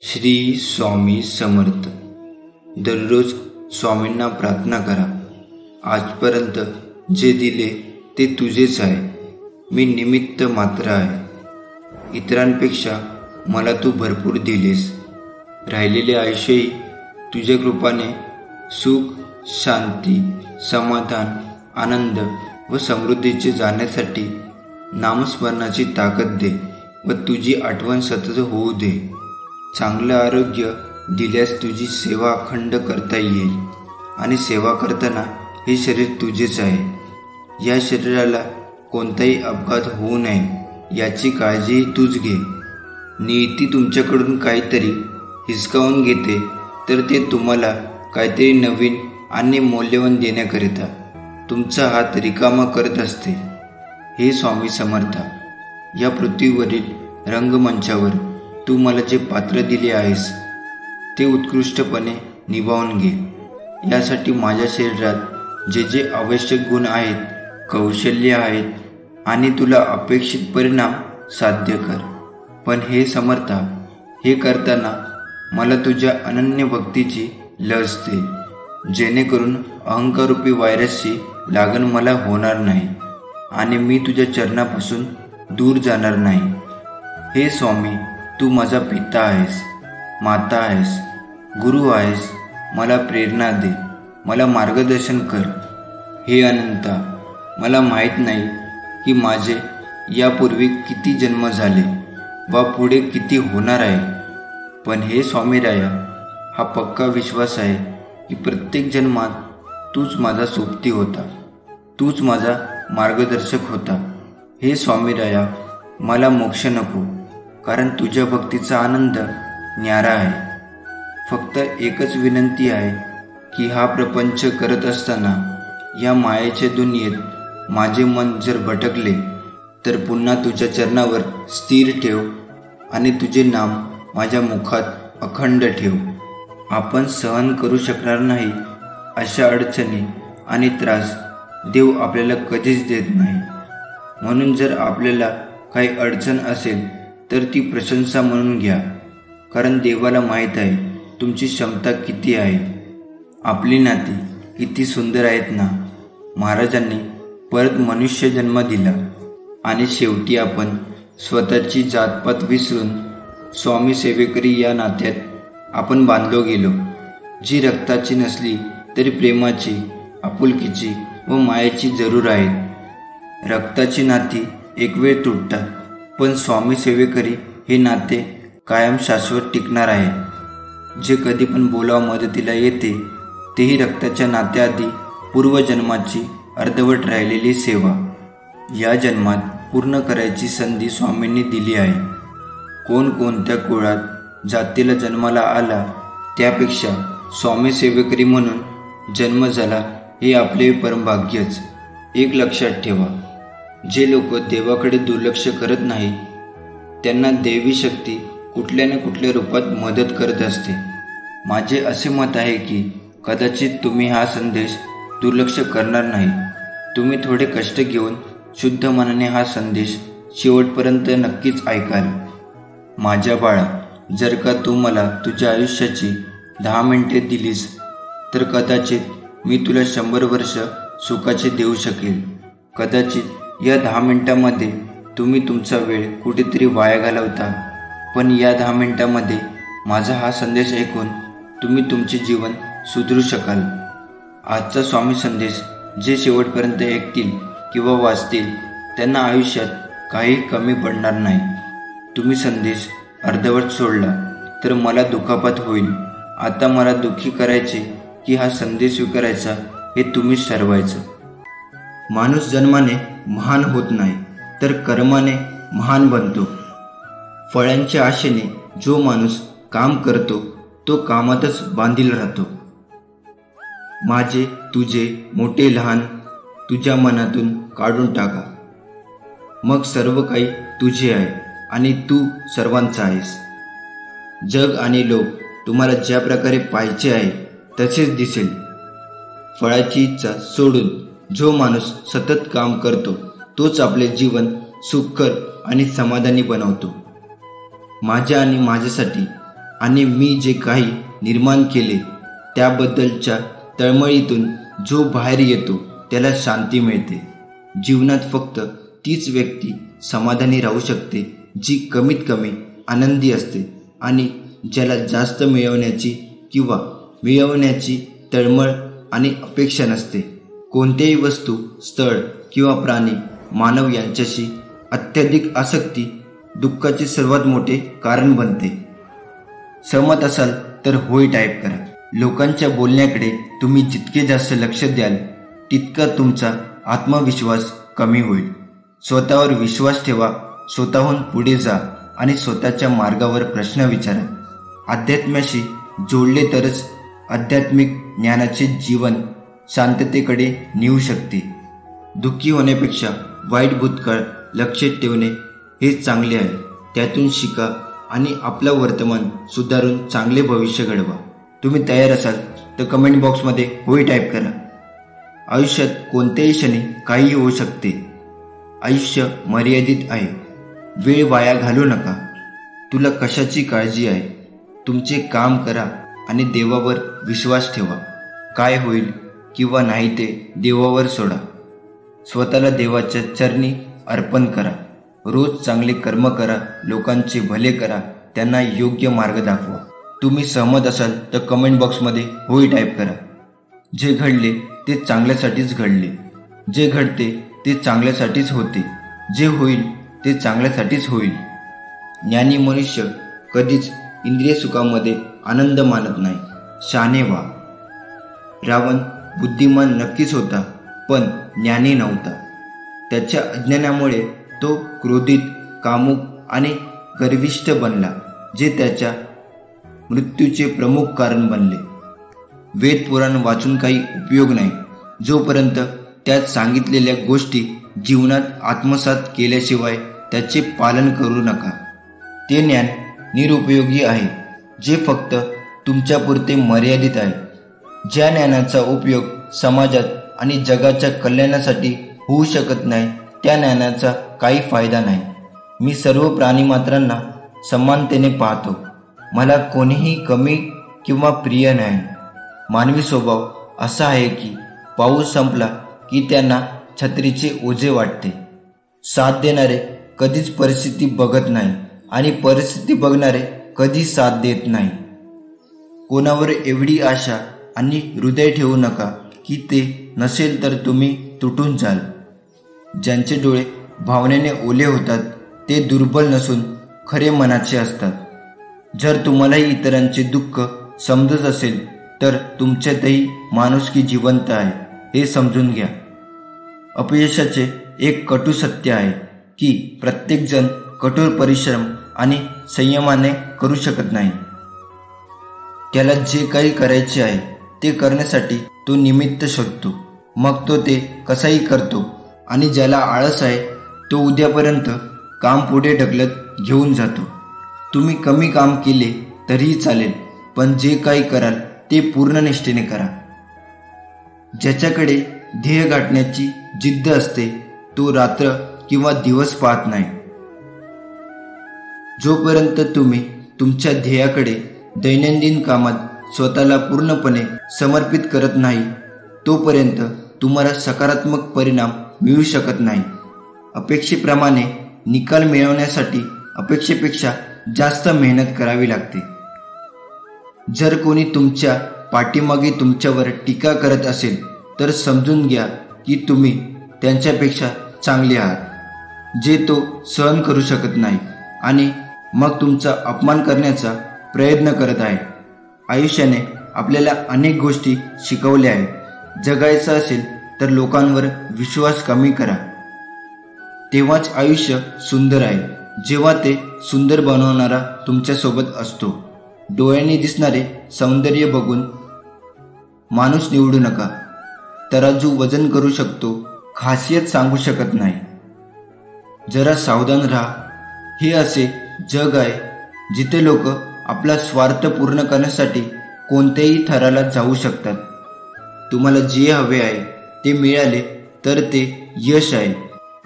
श्री स्वामी समर्थ. दररोज स्वामींना प्रार्थना करा. आजपर्यंत जे दिले ते तुझेच आहे. मी निमित्त मात्र आहे. इतरांपेक्षा मला तू भरपूर दिलेस. राहिलेले आयुष्यही तुझ्या कृपाने सुख, शांती, समाधान, आनंद व समृद्धीचे जाण्यासाठी नामस्मरणाची ताकद दे व तुझी आठवण सतत होऊ दे. चांगलं आरोग्य दिल्यास तुझी सेवा अखंड करता येईल आणि सेवा करताना हे शरीर तुझेच आहे. या शरीराला कोणताही अपघात होऊ नये याची काळजी तूच घे. नियती तुमच्याकडून काहीतरी हिसकावून घेते तर ते तुम्हाला काहीतरी नवीन आणि मौल्यवान देण्याकरिता तुमचा हात रिकामा करत असते. हे स्वामी समर्था, या पृथ्वीवरील रंगमंचावर तू मला जे पात्र दिले आहेस ते उत्कृष्टपणे निभावून घे. यासाठी माझ्या शरीरात जे जे आवश्यक गुण आहेत, कौशल्य आहेत आणि तुला अपेक्षित परिणाम साध्य कर. पण हे समर्था, हे करताना मला तुझ्या अनन्य भक्तीची लस दे, जेणेकरून अहंकारूपी व्हायरसची लागण मला होणार नाही आणि मी तुझ्या चरणापासून दूर जाणार नाही. हे स्वामी, तू माझा पिता आहेस, माता आहेस, गुरु आहेस. मला प्रेरणा दे, मला मार्गदर्शन कर. हे अनंता, मला माहीत नाही की माझे यापूर्वी किती जन्म झाले व पुढे किती होणार आहे. पण हे स्वामीराया, हा पक्का विश्वास आहे की प्रत्येक जन्मात तूच माझा सोबती होता, तूच माझा मार्गदर्शक होता. हे स्वामीराया, मला मोक्ष नको, कारण तुझ्या भक्तीचा आनंद न्यारा आहे. फक्त एकच विनंती आहे की हा प्रपंच करत असताना या मायेच्या दुनियेत माझे मन जर भटकले तर पुन्हा तुझ्या चरणावर स्थिर ठेव आणि तुझे नाम माझ्या मुखात अखंड ठेव. आपण सहन करू शकणार नाही अशा अडचणी आणि त्रास देव आपल्याला कधीच देत नाही. म्हणून जर आपल्याला काही अडचण असेल तर ती प्रशंसा म्हणून घ्या, कारण देवाला माहीत आहे तुमची क्षमता किती आहे. आपली नाती किती सुंदर आहेत ना. महाराजांनी परत मनुष्य जन्म दिला आणि शेवटी आपण स्वतःची जातपात विसरून स्वामी सेवेकरी या नात्यात आपण बांधलो गेलो, जी रक्ताची नसली तरी प्रेमाची, आपुलकीची व मायेची जरूर आहेत. रक्ताची नाती एक वेळ तुटतात, पण स्वामी सेवेकरी हे नाते कायम शाश्वत टिकणार आहे. जे कधी पण बोलाव मदतीला येते तेही रक्ताच्या नात्याआधी पूर्वजन्माची अर्धवट राहिलेली सेवा या जन्मात पूर्ण करायची संधी स्वामींनी दिली आहे. कोण कोणत्या कुळात जातीला जन्माला आला त्यापेक्षा स्वामी सेवेकरी म्हणून जन्म झाला हे आपले परमभाग्यच. एक लक्षात ठेवा, जे लोक देवाकडे दुर्लक्ष करत नाही त्यांना देवी शक्ती कुठल्या ना कुठल्या रूपात मदत करत असते. माझे असे मत आहे की कदाचित तुम्ही हा संदेश दुर्लक्ष करणार नाही. तुम्ही थोडे कष्ट घेऊन शुद्ध मनाने हा संदेश शेवटपर्यंत नक्कीच ऐकाल. माझ्या बाळा, जर का तू मला तुझ्या आयुष्याची 10 मिनिटे दिलीस तर कदाचित मी तुला 100 वर्ष सुखाचे देऊ शकेल. कदाचित या 10 मिनिटांमध्ये तुम्ही तुमचा वेळ कुठेतरी वाया घालवता, पण या 10 मिनिटांमध्ये माझा हा संदेश ऐकून तुम्ही तुमचे जीवन सुधरू शकाल. आजचा स्वामी संदेश जे शेवटपर्यंत ऐकतील किंवा वाचतील त्यांना आयुष्यात काही कमी पडणार नाही. तुम्ही संदेश अर्धवट सोडला तर मला दुखापत होईल. आता मला दुःखी करायचे की हा संदेश स्वीकारायचा हे तुम्हीच ठरवायचं. माणूस जन्माने महान होत नाही तर कर्माने महान बनतो. फळांच्या आशेने जो माणूस काम करतो तो कामातच बांधील राहतो. माझे तुझे मोठे लहान तुझ्या मनातून काढून टाका, मग सर्व काही तुझे आहे आणि तू सर्वांचा आहेस. जग आणि लोक तुम्हाला ज्या प्रकारे पाहिजे आहे तसेच दिसेल. फळाची इच्छा सोडून जो माणूस सतत काम करतो तोच आपले जीवन सुखकर आणि समाधानी बनवतो. माझ्या आणि माझ्यासाठी आणि मी जे काही निर्माण केले त्याबद्दलच्या तळमळीतून जो बाहेर येतो त्याला शांती मिळते. जीवनात फक्त तीच व्यक्ती समाधानी राहू शकते जी कमीत कमी आनंदी असते आणि ज्याला जास्त मिळवण्याची किंवा मिळवण्याची तळमळ आणि अपेक्षा नसते. कोणत्याही वस्तू, स्थळ किंवा प्राणी, मानव यांच्याशी अत्यधिक आसक्ती दुःखाचे सर्वात मोठे कारण बनते. सहमत असाल तर होय टाईप करा. लोकांच्या बोलण्याकडे तुम्ही जितके जास्त लक्ष द्याल तितका तुमचा आत्मविश्वास कमी होईल. स्वतःवर विश्वास ठेवा, स्वतःहून पुढे जा आणि स्वतःच्या मार्गावर प्रश्न विचारा. अध्यात्माशी जोडले तरच आध्यात्मिक ज्ञानाचे जीवन शांततेकडे नेऊ शकते. दुःखी होण्यापेक्षा वाईट भूतकाळ लक्षात ठेवणे हेच चांगले आहे. त्यातून शिका आणि आपलं वर्तमान सुधारून चांगले भविष्य घडवा. तुम्ही तयार असाल तर कमेंट बॉक्समध्ये होय टाईप करा. आयुष्यात कोणत्याही क्षणी काही होऊ शकते. आयुष्य मर्यादित आहे. वेळ वाया घालवू नका. तुला कशाची काळजी आहे? तुमचे काम करा आणि देवावर विश्वास ठेवा. काय होईल किंवा नाही ते देवावर सोडा. स्वतःला देवाच्या चरणी अर्पण करा. रोज चांगले कर्म करा, लोकांचे भले करा, त्यांना योग्य मार्ग दाखवा. तुम्ही सहमत असाल तर कमेंट बॉक्समध्ये होय टाईप करा. जे घडले ते चांगल्यासाठीच घडले. जे घडते ते चांगल्यासाठीच होते. जे होईल ते चांगल्यासाठीच होईल. ज्ञानी मनुष्य कधीच इंद्रिय सुखामध्ये आनंद मानत नाही. शहाणे व्हा. रावण बुद्धिमान नक्कीच होता पण ज्ञानी नव्हता. त्याच्या अज्ञानामुळे तो क्रोधित, कामुक आणि गर्विष्ठ बनला, जे त्याच्या मृत्यूचे प्रमुख कारण बनले. वेद पुराण वाचून काही उपयोग नाही जोपर्यंत त्यात सांगितलेल्या गोष्टी जीवनात आत्मसात केल्याशिवाय त्याचे पालन करू नका. ते ज्ञान निरुपयोगी आहे जे फक्त तुमच्यापुरते मर्यादित आहे. ज्या ज्ञानाचा उपयोग समाजात आणि जगाच्या कल्याणासाठी होऊ शकत नाही त्या ज्ञानाचा काही फायदा नाही. मी सर्व प्राणीमात्रांना समानतेने पाहतो. मला कोणीही कमी किंवा प्रिय नाही. मानवी स्वभाव असा आहे की पाऊस संपला की त्यांना छत्रीचे ओझे वाटते. साथ देणारे कधीच परिस्थिती बघत नाही आणि परिस्थिती बघणारे कधी साथ देत नाही. कोणावर एवढी आशा आणि हृदय ठेवू नका की ते नसेल तर तुम्ही तुटून जाल. ज्यांचे डोळे भावनेने ओले होतात ते दुर्बल नसून खरे मनाचे असतात. जर तुम्हालाही इतरांचे दुःख समजत असेल तर तुमच्यातही माणुसकी जिवंत आहे हे समजून घ्या. अपयशाचे एक कटू सत्य आहे की प्रत्येकजण कठोर परिश्रम आणि संयमाने करू शकत नाही. त्याला जे काही करायचे आहे ते करण्यासाठी तो निमित्त शोधतो. मग तो ते कसाही करतो आणि ज्याला आळस आहे तो उद्यापर्यंत काम पुढे ढकलत घेऊन जातो. तुम्ही कमी काम केले तरीही चालेल पण जे काही कराल ते पूर्ण निष्ठेने करा. ज्याच्याकडे ध्येय गाठण्याची जिद्द असते तो रात्र किंवा दिवस पाहत नाही. जोपर्यंत तुम्ही तुमच्या ध्येयाकडे दैनंदिन कामात स्वतःला पूर्णपणे समर्पित करत नाही तोपर्यंत तुम्हाला सकारात्मक परिणाम मिळू शकत नाही. अपेक्षेप्रमाणे निकाल मिळवण्यासाठी अपेक्षेपेक्षा जास्त मेहनत करावी लागते. जर कोणी तुमच्या पाठीमागे तुमच्यावर टीका करत असेल तर समजून घ्या की तुम्ही त्यांच्यापेक्षा चांगले आहात जे तो सहन करू शकत नाही आणि मग तुमचा अपमान करण्याचा प्रयत्न करत आहे. आयुष्याने आपल्याला अनेक गोष्टी शिकवल्या आहेत. जगायचं असेल तर लोकांवर विश्वास कमी करा. तेव्हाच आयुष्य सुंदर आहे जेव्हा ते सुंदर बनवणारा तुमच्यासोबत असतो. डोळ्यांनी दिसणारे सौंदर्य बघून माणूस निवडू नका. तराजू वजन करू शकतो, खासियत सांगू शकत नाही. जरा सावधान राहा. हे असे जग आहे जिथे लोक आपला स्वार्थ पूर्ण करण्यासाठी कोणत्याही थराला जाऊ शकतात. तुम्हाला जे हवे आहे ते मिळाले तर ते यश आहे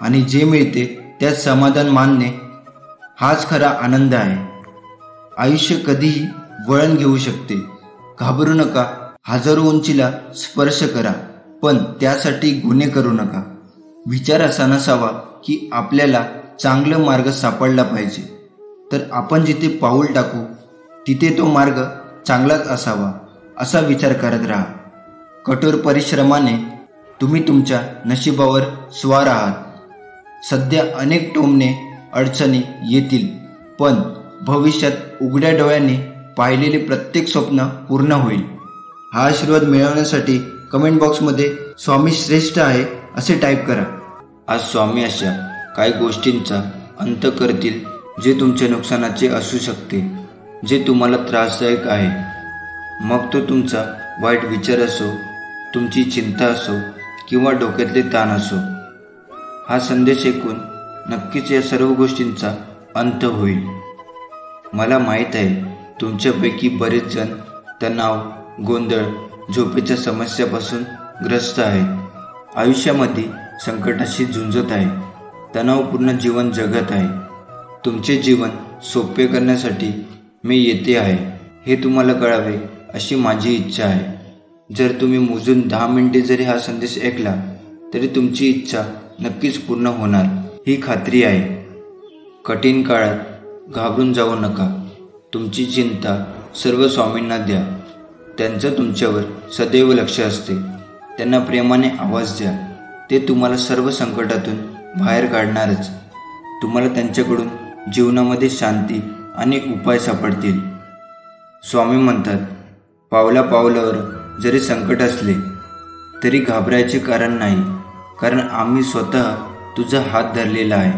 आणि जे मिळते त्यात समाधान मानणे हाच खरा आनंद आहे. आयुष्य कधीही वळण घेऊ शकते. घाबरू नका. हजारो उंचीला स्पर्श करा, पण त्यासाठी गुन्हे करू नका. विचार असा नसावा की आपल्याला चांगला मार्ग सापडला पाहिजे, तर आपण जिथे पाऊल टाकू तिथे तो मार्ग चांगलाच असावा असा विचार करत राहा. कठोर परिश्रमाने तुम्ही तुमच्या नशिबावर स्वार आहात. सध्या अनेक टोमणे अडचणी येतील, पण भविष्यात उघड्या डोळ्यांनी पाहिलेले प्रत्येक स्वप्न पूर्ण होईल. हा आशीर्वाद मिळवण्यासाठी कमेंट बॉक्समध्ये स्वामी श्रेष्ठ आहे असे टाईप करा. आज स्वामी अशा काही गोष्टींचा अंत करतील जे तुमच्या नुकसानाचे असू शकते, जे तुम्हाला त्रासदायक आहे. मग तो तुमचा वाईट विचार असो, तुमची चिंता असो किंवा डोक्यातले ताण असो. हा संदेश ऐकून नक्कीच या सर्व गोष्टींचा अंत होईल. मला माहीत आहे तुमच्यापैकी बरेच जण तणाव, गोंधळ, झोपेच्या समस्यापासून ग्रस्त आहेत. आयुष्यामध्ये संकटाशी झुंजत आहे. तणावपूर्ण जीवन जगत आहे. तुमचे जीवन सोपे करण्यासाठी मी येथे आहे हे तुम्हाला कळावे अशी माझी इच्छा आहे. जर तुम्ही मोजून 10 मिनिटे जरी हा संदेश ऐकला तरी तुमची इच्छा नक्कीच पूर्ण होणार ही खात्री आहे. कठीण काळात घाबरून जाऊ नका. तुमची चिंता सर्व स्वामींना द्या. त्यांचं तुमच्यावर सदैव लक्ष असते. त्यांना प्रेमाने आवाज द्या. ते तुम्हाला सर्व संकटातून बाहेर काढणारच. तुम्हाला त्यांच्याकडून जीवनामध्ये शांती आणि उपाय सापडतील. स्वामी म्हणतात, पावला पावलावर जरी संकट असले तरी घाबरायचे कारण नाही, कारण आम्ही स्वतः तुझा हात धरलेला आहे.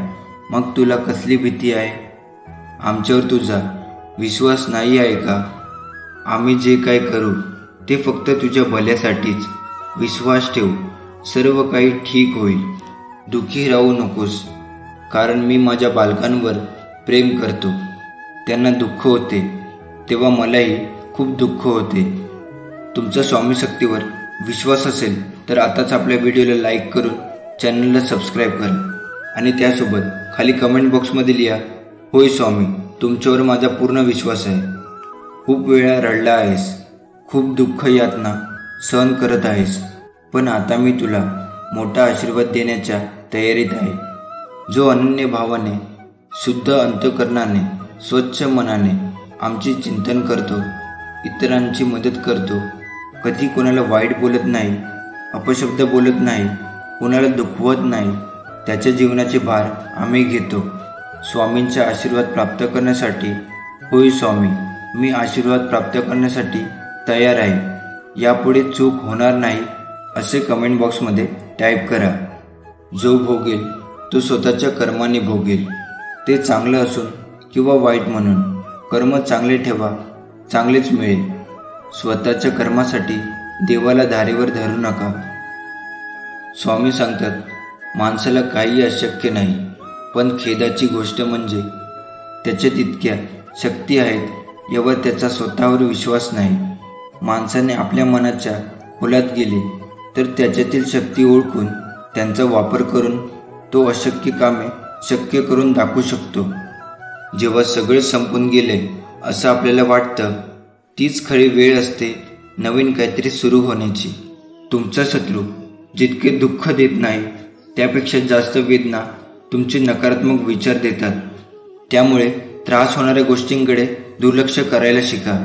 मग तुला कसली भीती आहे? आमच्यावर तुझा विश्वास नाही आहे का? आम्ही जे काय करू ते फक्त तुझ्या भल्यासाठीच. विश्वास ठेव, सर्व काही ठीक होईल. दुःखी राहू नकोस, कारण मी माझ्या बालकांवर प्रेम करतो. त्यांना दुःख होते तेव्हा मलाही खूप दुःख होते. तुमचा स्वामी शक्तीवर विश्वास असेल तर आताच आपल्या व्हिडिओला लाईक करून चॅनलला सबस्क्राईब करा आणि त्यासोबत खाली कमेंट बॉक्समध्ये लिहा, होय स्वामी, तुमच्यावर माझा पूर्ण विश्वास आहे. खूप वेळा रडला आहेस, खूप दुःख यातना सहन करत आहेस, पण आता मी तुला मोठा आशीर्वाद देण्याच्या तयारीत आहे. जो अनन्य भावाने, शुद्ध अंतःकरणाने, स्वच्छ मनाने आमचे चिंतन करतो, इतरांची मदत करतो, कधी कोणाला वाईट बोलत नाही, अपशब्द बोलत नाही, कोणाला दुखवत नाही, त्याच्या जीवनाचे भार आम्ही घेतो. स्वामींचा आशीर्वाद प्राप्त करण्यासाठी, होय स्वामी, मी आशीर्वाद प्राप्त करण्यासाठी तयार आहे. यापुढे चूक होणार नाही असे कमेंट बॉक्समध्ये टाईप करा. जो भोगेल तो स्वतःच्या कर्माने भोगेल, ते चांगलं असून किंवा वाईट म्हणून. कर्म चांगले ठेवा, चांगलेच मिळेल. स्वतःच्या कर्मासाठी देवाला धारेवर धरू नका. स्वामी सांगतात, माणसाला काही अशक्य नाही, पण खेदाची गोष्ट म्हणजे त्याच्या तितक्या शक्ती आहेत यावर त्याचा स्वतःवर विश्वास नाही. माणसाने आपल्या मनाच्या खोलात गेले तर त्याच्यातील शक्ती ओळखून त्यांचा वापर करून तो अशक्य कामे शक्य करून दाखवू शकतो. जेव्हा सगळे संपून गेले असं आपल्याला वाटतं, तीच खरी वेळ असते नवीन काहीतरी सुरू होण्याची. तुमचा शत्रू जितके दुःख देत नाही त्यापेक्षा जास्त वेदना तुमचे नकारात्मक विचार देतात. त्यामुळे त्रास होणाऱ्या गोष्टींकडे दुर्लक्ष करायला शिका.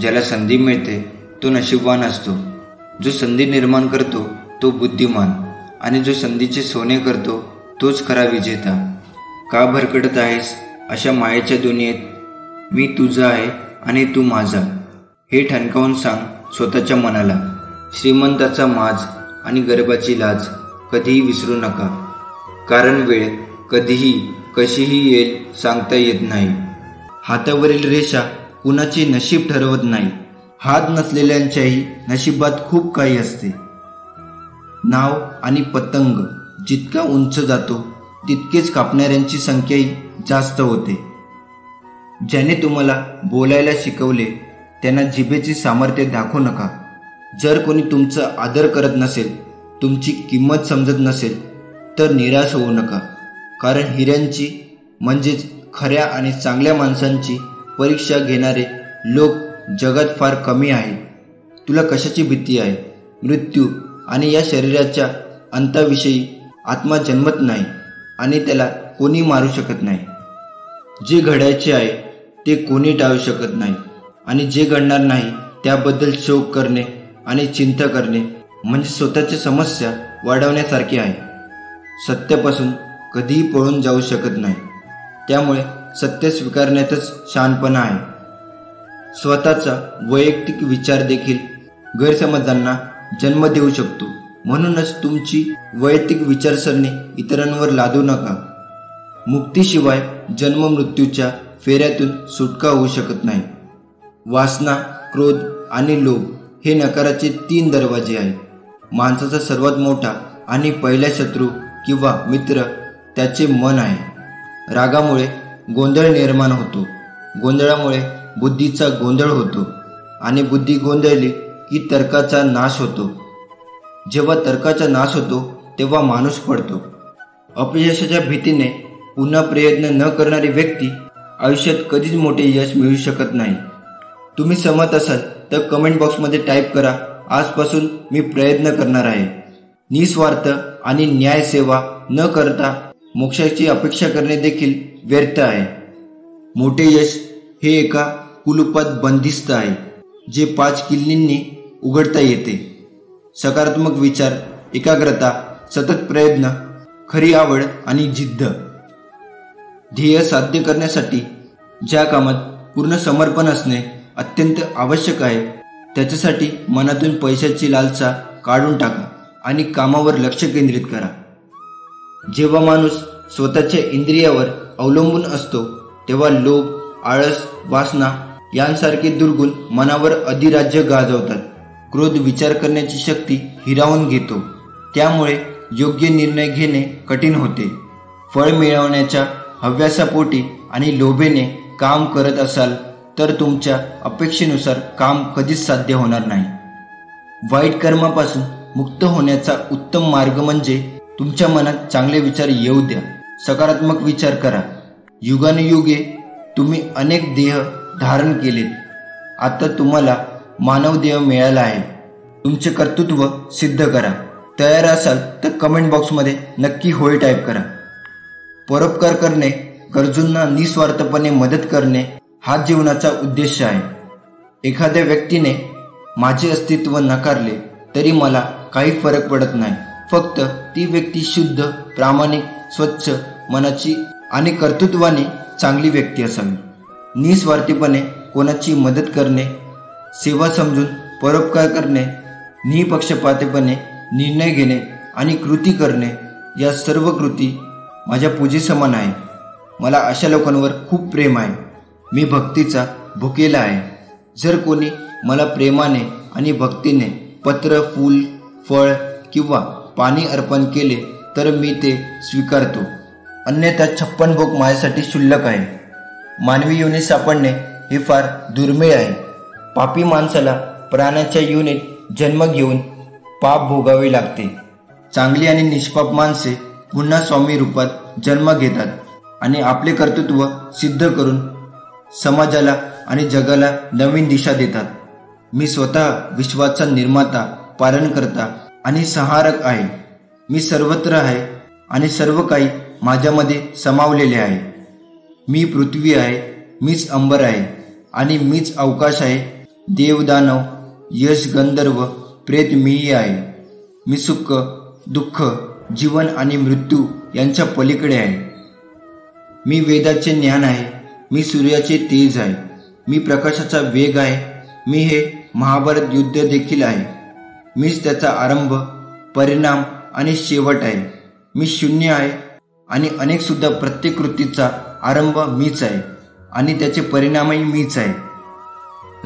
ज्याला संधी मिळते तो नशीबवान असतो. जो संधी निर्माण करतो तो बुद्धिमान, आणि जो संधीचे सोने करतो तोच खरा विजेता. का भरकटत आहेस अशा मायेच्या दुनियेत? मी तुझा आहे आणि तू माझा हे ठणकावून सांग स्वतःच्या मनाला. श्रीमंताचा माज आणि गरिबाची लाज कधीही विसरू नका, कारण वेळ कधीही कशीही येईल सांगता येत नाही. हातावरील रेषा कुणाचे नशीब ठरवत नाही. हात नसलेल्यांच्याही नशिबात खूप काही असते. नाव आणि पतंग जितका उंच जातो तितकेच कापणाऱ्यांची संख्याही जास्त होते. ज्याने तुम्हाला बोलायला शिकवले त्यांना जिभेचे सामर्थ्य दाखवू नका. जर कोणी तुमचा आदर करत नसेल, तुमची किंमत समजत नसेल तर निराश होऊ नका, कारण हिऱ्यांची म्हणजेच खऱ्या आणि चांगल्या माणसांची परीक्षा घेणारे लोक जगात फार कमी आहेत. तुला कशाची भीती आहे? मृत्यू आणि या शरीराच्या अंताविषयी आत्मा जन्मत नाही आणि त्याला कोणी मारू शकत नाही. जे घडायचे आहे ते कोणी टाळू शकत नाही आणि जे घडणार नाही त्याबद्दल शोक करणे आणि चिंता करणे म्हणजे स्वतःच्या समस्या वाढवण्यासारखे आहे. सत्यापासून कधीही पळून जाऊ शकत नाही. त्यामुळे सत्य स्वीकारण्यातच शहाणपणा आहे. स्वतःचा वैयक्तिक विचार देखील गैरसमजांना जन्म देऊ शकतो. म्हणूनच तुमची वैयक्तिक विचारसरणी इतरांवर लादू नका. मुक्तीशिवाय जन्म मृत्यूच्या फेऱ्यातून सुटका होऊ शकत नाही. वासना, क्रोध आणि लोभ हे नकाराचे 3 दरवाजे आहेत. माणसाचा सर्वात मोठा आणि पहिला शत्रू किंवा मित्र त्याचे मन आहे. रागामुळे गोंधळ निर्माण होतो. गोंधळामुळे बुद्धीचा गोंधळ होतो आणि बुद्धी गोंधळली की तर्काचा नाश होतो. जेव्हा तर्काचा नाश होतो तेव्हा माणूस पडतो. अपयशाच्या भीतीने पुन्हा प्रयत्न न करणारी व्यक्ती आयुष्यात कधीच मोठे यश मिळू शकत नाही. तुम्ही सहमत असाल तर कमेंट बॉक्समध्ये टाईप करा, आजपासून मी प्रयत्न करणार आहे. निस्वार्थ आणि न्याय सेवा न करता मोक्षाची अपेक्षा करणे देखील व्यर्थ आहे. मोठे यश हे एका कुलूपात बंदिस्त आहे जे 5 किल्लींनी उघडता येते. सकारात्मक विचार, एकाग्रता, सतत प्रयत्न, खरी आवड आणि जिद्द. ध्येय साध्य करण्यासाठी ज्या कामात पूर्ण समर्पण असणे अत्यंत आवश्यक आहे त्याच्यासाठी मनातून पैशाची लालसा काढून टाका आणि कामावर लक्ष केंद्रित करा. जेव्हा माणूस स्वतःच्या इंद्रियावर अवलंबून असतो तेव्हा लोभ, आळस, वासना यांसारखे दुर्गुण मनावर अधिराज्य गाजवतात. क्रोध विचार करण्याची शक्ती हिरावून घेतो. त्यामुळे योग्य निर्णय घेणे कठीण होते. फळ मिळवण्याच्या हव्यासापोटी आणि लोभेने काम करत असाल तर तुमच्या अपेक्षेनुसार काम कधीच साध्य होणार नाही. वाईट कर्मापासून मुक्त होण्याचा उत्तम मार्ग म्हणजे तुमच्या मनात चांगले विचार येऊ द्या. सकारात्मक विचार करा. युगानुयुगे तुम्ही अनेक देह धारण केलेत. आता तुम्हाला मानव देह मिळाला आहे. तुमचे कर्तृत्व सिद्ध करा. तयार असाल तर कमेंट बॉक्समध्ये नक्की होय टाईप करा. परोपकार करणे, गरजूंना निस्वार्थपणे मदत करणे हा जीवनाचा उद्देश आहे. एखाद्या व्यक्तीने माझे अस्तित्व नकारले तरी मला काही फरक पडत नाही. फक्त ती व्यक्ती शुद्ध, प्रामाणिक, स्वच्छ मनाची आणि कर्तृत्वाने चांगली व्यक्ती असावी. निस्वार्थीपणे कोणाची मदत करणे, सेवा समजून परोपकार करणे, निपक्षपातीपणे निर्णय घेणे आणि कृती करणे या सर्व कृती माझ्या पूजेसमान आहे. मला अशा लोकांवर खूप प्रेम आहे. मी भक्तीचा भुकेला आहे. जर कोणी मला प्रेमाने आणि भक्तीने पत्र, फूल, फळ किंवा पाणी अर्पण केले तर मी ते स्वीकारतो. अन्यथा 56 भोग माझ्यासाठी क्षुल्लक आहे. मानवी योनी सापडणे हे फार दुर्मिळ आहे. पापी माणसाला प्राण्याच्या योनीत जन्म घेऊन पाप भोगावे लागते. चांगली आणि निष्पाप माणसे पुन्हा स्वामी रूपात जन्म घेतात आणि आपले कर्तृत्व सिद्ध करून समाजाला आणि जगाला नवीन दिशा देतात. मी स्वतः विश्वाचा निर्माता, पालनकर्ता आणि संहारक आहे. मी सर्वत्र आहे आणि सर्व काही माझ्यामध्ये समावलेले आहे. मी पृथ्वी आहे, मीच अंबर आहे आणि मीच अवकाश आहे. देव, दानव, यश, गंधर्व, प्रेत मीही आहे. मी सुख, दुःख, जीवन आणि मृत्यू यांच्या पलीकडे आहे. मी वेदाचे ज्ञान आहे. मी सूर्याचे तेज आहे. मी प्रकाशाचा वेग आहे. मी हे महाभारत युद्ध देखील आहे. मीच त्याचा आरंभ, परिणाम आणि शेवट आहे. मी शून्य आहे आणि अनेक सुद्धा प्रत्येक कृतीचा आरंभ मीच आहे आणि त्याचे परिणामही मीच आहे.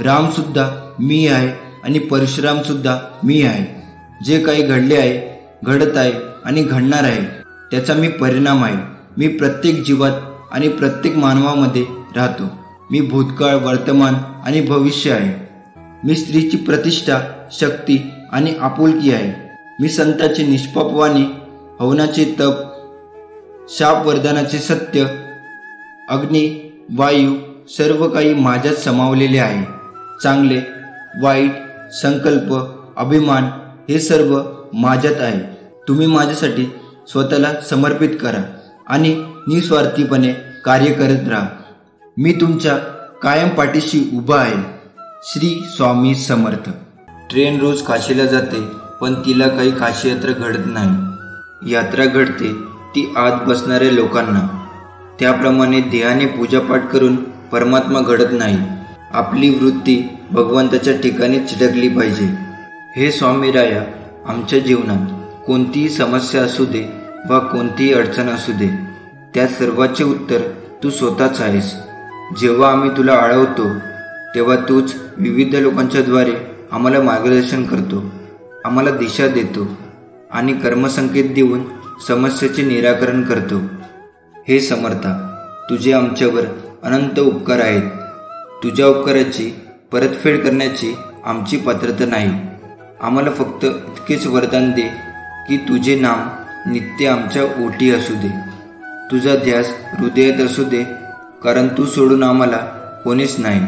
राम सुद्धा मी आहे आणि परशुराम सुद्धा मी आहे. जे काही घडले आहे, घडत आहे आणि घडणार आहे त्याचा मी परिणाम आहे. मी प्रत्येक जीवात आणि प्रत्येक मानवामध्ये राहतो. मी भूतकाळ, वर्तमान आणि भविष्य आहे. मी स्त्रीची प्रतिष्ठा, शक्ती आणि आपुलकी आहे. मी संतांचे निष्पाप वाणी, हवनाचे तप, शाप वरदानाचे सत्य, अग्नी, वायू सर्व काही माझ्यात समावलेले आहे. चांगले वाईट, संकल्प, अभिमान हे सर्व माझ्यात आहे. तुम्ही माझ्यासाठी स्वतःला समर्पित करा आणि निस्वार्थीपणे कार्य करत राहा. मी तुमच्या कायम पाठीशी उभा आहे. श्री स्वामी समर्थ. ट्रेन रोज काशीला जाते, पण तिला काही काशी यात्रा घडत नाही. यात्रा घडते ती आत बसणाऱ्या लोकांना. त्याप्रमाणे देहाने पूजापाठ करून परमात्मा घडत नाही. आपली वृत्ती भगवंताच्या ठिकाणी चिटकली पाहिजे. हे स्वामीराया, आमच्या जीवनात कोणतीही समस्या असू दे वा कोणतीही अडचण असू दे, त्या सर्वाचे उत्तर तू स्वतःच आहेस. जेव्हा आम्ही तुला अडवतो तेव्हा तूच विविध लोकांच्या द्वारे आम्हाला मार्गदर्शन करतो, आम्हाला दिशा देतो आणि कर्मसंकेत देऊन समस्येचे निराकरण करतो. हे समर्था, तुझे आमच्यावर अनंत उपकार आहेत. तुझ्या उपकाराची परतफेड करण्याची आमची पात्रता नाही. आम्हाला फक्त इतकेच वरदान दे की तुझे नाम नित्य आमच्या ओठी असू दे, तुझा ध्यास हृदयात असू दे, कारण तू सोडून आम्हाला कोणीच नाही.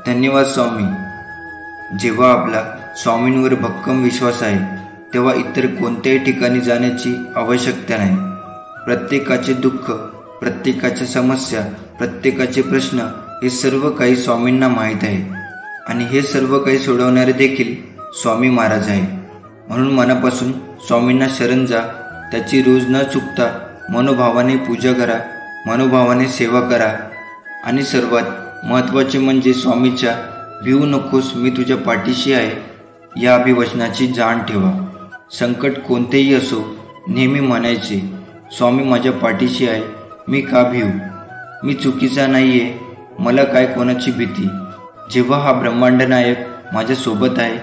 धन्यवाद स्वामी. जेव्हा आपला स्वामींवर भक्कम विश्वास आहे तेव्हा इतर कोणत्याही ठिकाणी जाण्याची आवश्यकता नाही. प्रत्येकाचे दुःख, प्रत्येकाच्या समस्या, प्रत्येकाचे प्रश्न हे सर्व काही स्वामींना माहीत आहे आणि हे सर्व काही सोडवणारे देखील स्वामी महाराज आहे. म्हणून मनापासून स्वामींना शरण जा. त्याची रोज न चुकता मनोभावाने पूजा करा, मनोभावाने सेवा करा आणि सर्वात महत्त्वाचे म्हणजे स्वामीच्या भिवू नकोस मी तुझ्या पाठीशी आहे या अभिवचनाची जाण ठेवा. संकट कोणतेही असो नेहमी म्हणायचे, स्वामी माझ्या पाठीशी आहे, मी का भिवू, मी चुकीचा नाही आहे, मला काय कोणाची भीती. जेव्हा हा ब्रह्मांड नायक माझ्यासोबत आहे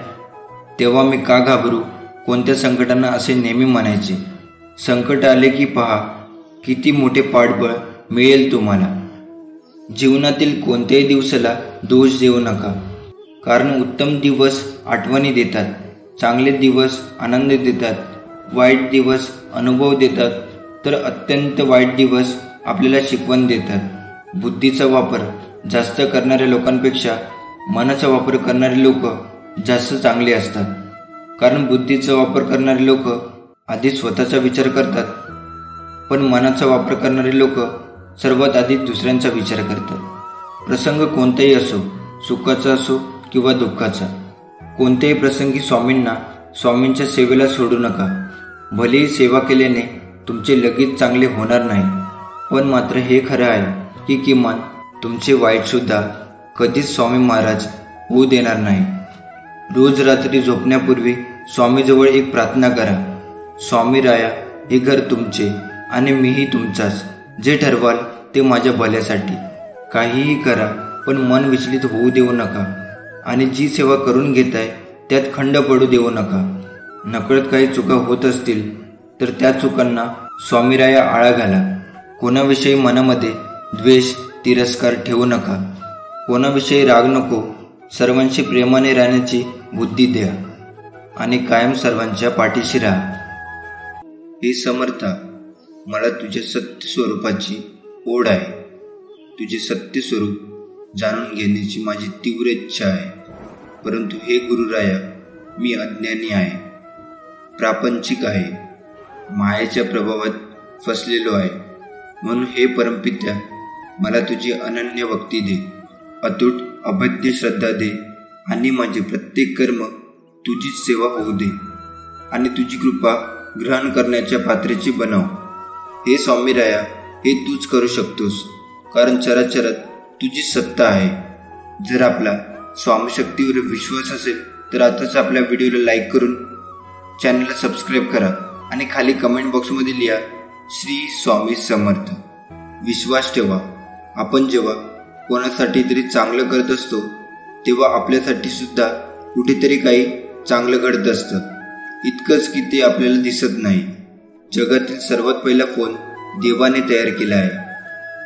तेव्हा मी का घाबरू. कोणत्या संकटांना असे नेहमी म्हणायचे. संकट आले की पहा किती मोठे पाठबळ मिळेल तुम्हाला. जीवनातील कोणत्याही दिवसाला दोष देऊ नका, कारण उत्तम दिवस आठवणी देतात, चांगले दिवस आनंद देतात, वाईट दिवस अनुभव देतात, तर अत्यंत वाईट दिवस आपल्याला शिकवण देतात. बुद्धीचा वापर जास्त करणाऱ्या लोकांपेक्षा मनाचा वापर करणारे लोक जास्त चांगले असतात. कारण बुद्धीचा वापर करणारे लोक आधी स्वतःचा विचार करतात, पण मनाचा वापर करणारे लोक सर्वात आधी दुसऱ्यांचा विचार करतात. प्रसंग कोणताही असो, सुखाचा असो किंवा दुःखाचा, कोणत्याही प्रसंगी स्वामींच्या सेवेला सोडू नका. भलेही सेवा केल्याने तुमचे लगेच चांगले होणार नाही, पण मात्र हे खरं आहे की किमान तुमचे वाईटसुद्धा कधीच स्वामी महाराज होऊ देणार नाही. रोज रात्री झोपण्यापूर्वी स्वामीजवळ एक प्रार्थना करा. स्वामी राया, हे घर तुमचे आणि मीही तुमचाच. जे ठरवाल ते माझ्या भल्यासाठी. काहीही करा, पण मन विचलित होऊ देऊ नका आणि जी सेवा करून घेताय त्यात खंड पडू देऊ नका. नकळत काही चुका होत असतील तर त्या चुकांना स्वामीराया आळा घाला. कोणाविषयी मनामध्ये द्वेष, तिरस्कार ठेवू नका. कोणाविषयी राग नको. सर्वांशी प्रेमाने राहण्याची बुद्धी द्या आणि कायम सर्वांच्या पाठीशी राहा. हे समर्था, मला तुझ्या सत्य स्वरूपाची ओढ आहे. तुझे सत्य स्वरूप जाणून घेण्याची माझी तीव्र इच्छा आहे. परंतु हे गुरुराया, मी अज्ञानी आहे, प्रापंचिक आहे, मायेच्या प्रभावात फसलेलो आहे. म्हणून हे परमपित्या, मला तुझी अनन्य भक्ती दे, अतूट अभेद्य श्रद्धा दे आणि माझे प्रत्येक कर्म तुझीच सेवा होऊ दे आणि तुझी कृपा ग्रहण करण्याच्या पात्रेची बनव. हे स्वामीराया, हे तूच करू शकतोस, कारण चराचरात तुझी सत्ता आहे. जर आपला स्वामीशक्तीवर विश्वास असेल तर आताच आपल्या व्हिडिओला लाईक करून चॅनलला सबस्क्राईब करा आणि खाली कमेंट बॉक्समध्ये लिहा श्री स्वामी समर्थ. विश्वास ठेवा, आपण जेव्हा कोणासाठी तरी चांगलं करत असतो तेव्हा आपल्यासाठी सुद्धा कुठेतरी काही चांगलं घडत असतं. इतकंच की ते आपल्याला दिसत नाही. जगातील सर्वात पहिला फोन देवाने तयार केला आहे.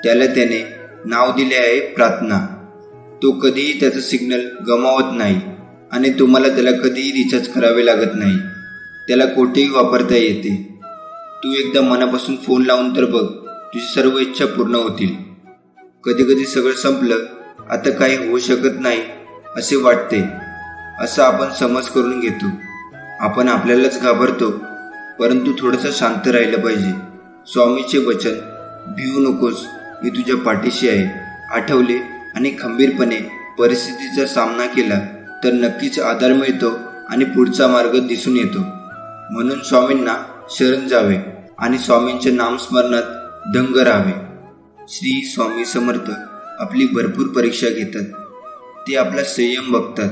त्याला त्याने नाव दिले आहे प्रार्थना. तो कधीही त्याचं सिग्नल गमावत नाही आणि तुम्हाला त्याला कधीही रिचार्ज करावे लागत नाही. त्याला कोठेही वापरता येते. तू एकदा मनापासून फोन लावून तर बघ, तुझी सर्व इच्छा पूर्ण होतील. कधी कधी सगळं संपलं, आता काही होऊ शकत नाही असे वाटते असा आपण समज करून घेतो. आपण आपल्यालाच घाबरतो. परंतु थोडंसं शांत राहिलं पाहिजे. स्वामीचे वचन, भिवू नकोस, मी तुझ्या पाठीशी आहे, आठवले आणि खंबीरपणे परिस्थितीचा सामना केला तर नक्कीच आधार मिळतो आणि पुढचा मार्ग दिसून येतो. म्हणून स्वामींना शरण जावे आणि स्वामींच्या नामस्मरणात दंग राहावे. श्री स्वामी समर्थ आपली भरपूर परीक्षा घेतात. ते आपला संयम बघतात.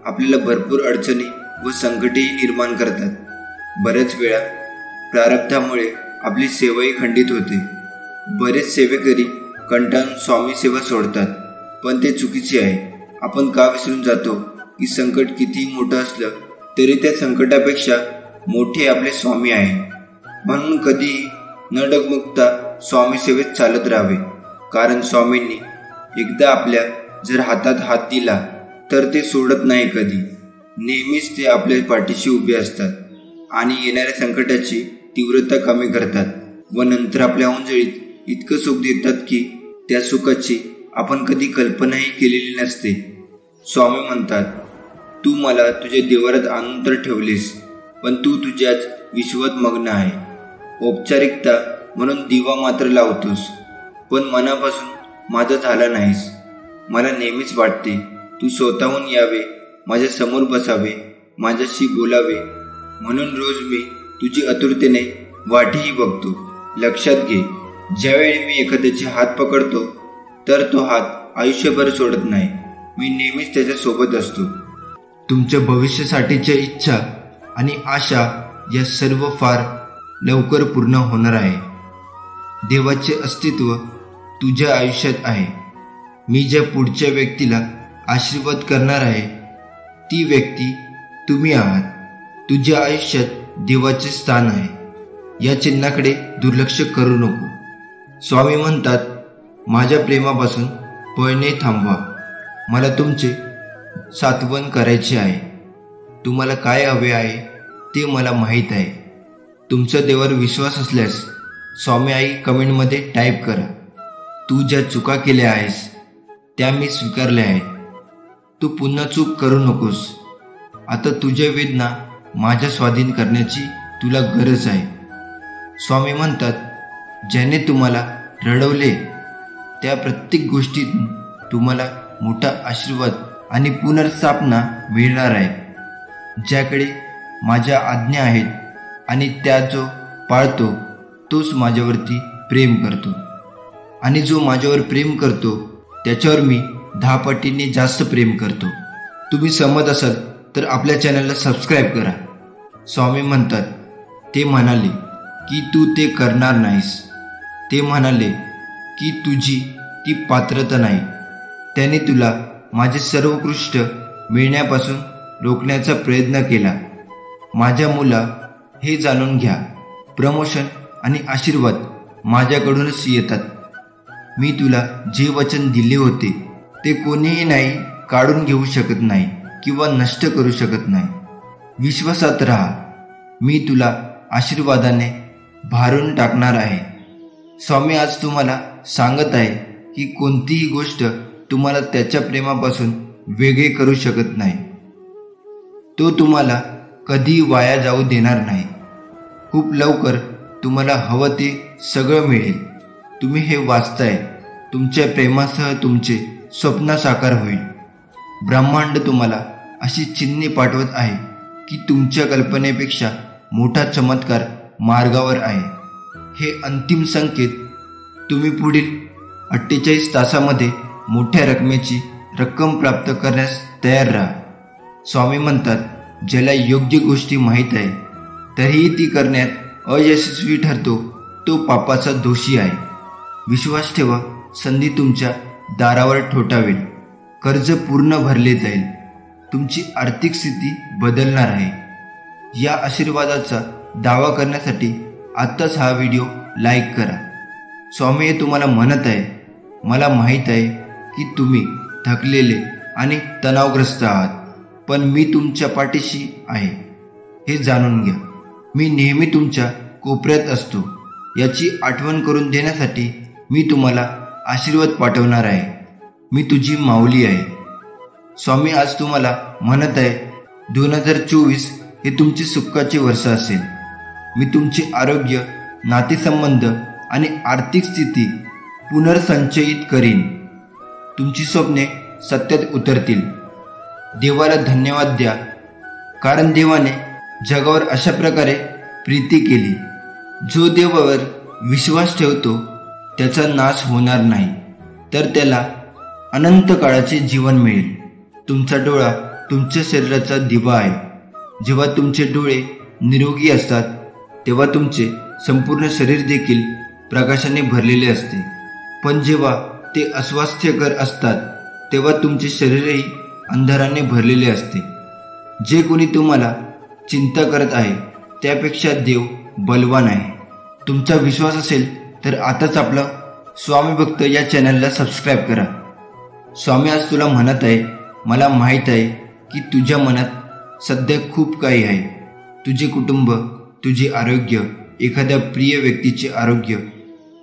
आपल्याला भरपूर अडचणी व संकटेही निर्माण करतात. बऱ्याच वेळा प्रारब्धामुळे आपली सेवाही खंडित होते. बरेच सेवेकरी कंटाळून स्वामी सेवा सोडतात, पण ते चुकीचे आहे. आपण का विसरून जातो की संकट कितीही मोठं असलं तरी त्या संकटापेक्षा मोठे आपले स्वामी आहे. म्हणून कधीही न डगमगता स्वामी सेवेत चालत राहावे. कारण स्वामींनी एकदा आपल्या जर हातात हात दिला तर ते सोडत नाही कधी. नेहमीच ते आपल्या पाठीशी उभे असतात आणि येणाऱ्या संकटाची तीव्रता कमी करतात व नंतर आपल्या ओंजळीत इतकं सुख देतात की त्या सुखाची आपण कधी कल्पनाही केलेली नसते. स्वामी म्हणतात, तू मला तुझ्या देवारात आणून तर ठेवलेस, पण तू तुझ्याच विश्वात मग्न आहे. औपचारिकता म्हणून दिवा मात्र लावतोस, पण मनापासून माझा झाला नाहीस. मला नेहमीच वाटते तू स्वतःहून यावे, माझ्या समोर बसावे, माझ्याशी बोलावे. म्हणून रोज मी तुझी आतुरतेने वाटही बघतो. लक्षात घे, ज्यावेळी मी एखाद्याचे हात पकडतो तर तो हात आयुष्यभर सोडत नाही. मी नेहमीच त्याच्या सोबत असतो. तुमच्या भविष्यासाठीच्या इच्छा आणि आशा या सर्व फार लवकर पूर्ण होणार आहे. देवाचे अस्तित्व तुझ्या आयुष्यात आहे. मी ज्या पुढच्या व्यक्तीला आशीर्वाद करणार आहे ती व्यक्ती तुम्ही आहात. तुझ्या आयुष्यात देवाचे स्थान आहे. या चिन्हाकडे दुर्लक्ष करू नको. स्वामी म्हणतात, माझ्या प्रेमापासून पळणे थांबवा. मला तुमचे सात्वन करायचे आहे. तुम्हाला काय हवे आहे ते मला माहीत आहे. तुमच्या देवावर विश्वास असल्यास स्वामी आई कमेंटमध्ये टाईप करा. तू ज्या चुका केल्या आहेस त्या मी स्वीकारल्या आहेत. तू पुन्हा चूक करू नकोस. आता तुझ्या वेदना माझ्या स्वाधीन करण्याची तुला गरज आहे. स्वामी म्हणतात, ज्याने तुम्हाला रडवले त्या प्रत्येक गोष्टीत तुम्हाला मोठा आशीर्वाद आणि पुनर्स्थापना मिळणार आहे. ज्याकडे माझ्या आज्ञा आहेत आणि त्या जो पाळतो तोच माझ्यावरती प्रेम करतो, आणि जो माझ्यावर प्रेम करतो त्याच्यावर मी 10 पटीने जास्त प्रेम करतो. तुम्ही सहमत असाल तर आपल्या चॅनलला सबस्क्राईब करा. स्वामी म्हणतात, ते म्हणाले की तू ते करणार नाहीस. ते म्हणाले की तुझी ती पात्रता नाही. त्याने तुला माझे सर्वोत्कृष्ट मिळण्यापासून रोखण्याचा प्रयत्न केला. माझ्या मुला, हे जाणून घ्या, प्रमोशन आणि आशीर्वाद माझ्याकडूनच येतात. मी तुला जे वचन दिले होते ते कोणीही नाही काढून घेऊ शकत नाही किंवा नष्ट करू शकत नाही. विश्वासात राहा. मी तुला आशीर्वादाने भारून टाकणार आहे. स्वामी आज तुम्हाला सांगत आहे की कोणतीही गोष्ट तुम्हाला त्याच्या प्रेमापासून वेगळे करू शकत नाही. तो तुम्हाला कधी वाया जाऊ देणार नाही. खूप लवकर तुम्हाला हवं ते सगळं मिळेल. तुम्ही हे वाचताय. तुमच्या प्रेमासह तुमचे स्वप्न साकार होईल. ब्रह्मांड तुम्हाला अशी चिन्हे पाठवत आहे की तुमच्या कल्पनेपेक्षा मोठा चमत्कार मार्गावर आहे. हे अंतिम संकेत. तुम्ही पुढील 48 तासामध्ये मोठ्या रकमेची रक्कम प्राप्त करण्यास तयार राहा. स्वामी म्हणतात, ज्याला योग्य गोष्टी माहीत आहे तरीही ती करण्यात अयशस्वी ठरतो तो पापाचा दोषी आहे. विश्वास ठेवा, संधी तुमच्या दारावर ठोठावेल. कर्ज पूर्ण भरले जाईल. तुमची आर्थिक स्थिती बदलणार आहे. या आशीर्वादाचा दावा करण्यासाठी आत्ताच हा व्हिडिओ लाईक करा. स्वामी हे तुम्हाला म्हणत आहे, मला माहीत आहे की तुम्ही थकलेले आणि तणावग्रस्त आहात, पण मी तुमच्या पाठीशी आहे हे जाणून घ्या. मी नेहमी तुमच्या कोपऱ्यात असतो याची आठवण करून देण्यासाठी मी तुम्हाला आशीर्वाद पाठवणार आहे. मी तुझी माऊली आहे. स्वामी आज तुम्हाला म्हणत आहे 2024 हे तुमचे सुखाचे वर्ष असेल. मी तुमचे आरोग्य, नातेसंबंध आणि आर्थिक स्थिती पुनर्संचयित करीन. तुमची स्वप्ने सत्यात उतरतील. देवाला धन्यवाद द्या, कारण देवाने जगावर अशा प्रकारे प्रीती केली. जो देवावर विश्वास ठेवतो त्याचा नाश होणार नाही, तर त्याला अनंत काळाचे जीवन मिळेल. तुमचा डोळा तुमच्या शरीराचा दिवा आहे. जेव्हा तुमचे डोळे निरोगी असतात तेव्हा तुमचे संपूर्ण शरीर देखील प्रकाशाने भरलेले असते. पण जेव्हा ते अस्वास्थ्यकर असतात तेव्हा तुमचे शरीरही अंधाराने भरलेले असते. जे कोणी तुम्हाला चिंता करत आहे त्यापेक्षा देव बलवान आहे. तुमचा विश्वास असेल तर आताच आपला स्वामी भक्त या चॅनलला सबस्क्राईब करा. स्वामी आज तुला म्हणत आहे, मला माहीत आहे की तुझ्या मनात सध्या खूप काही आहे. तुझे कुटुंब, तुझे आरोग्य, एखाद्या प्रिय व्यक्तीचे आरोग्य,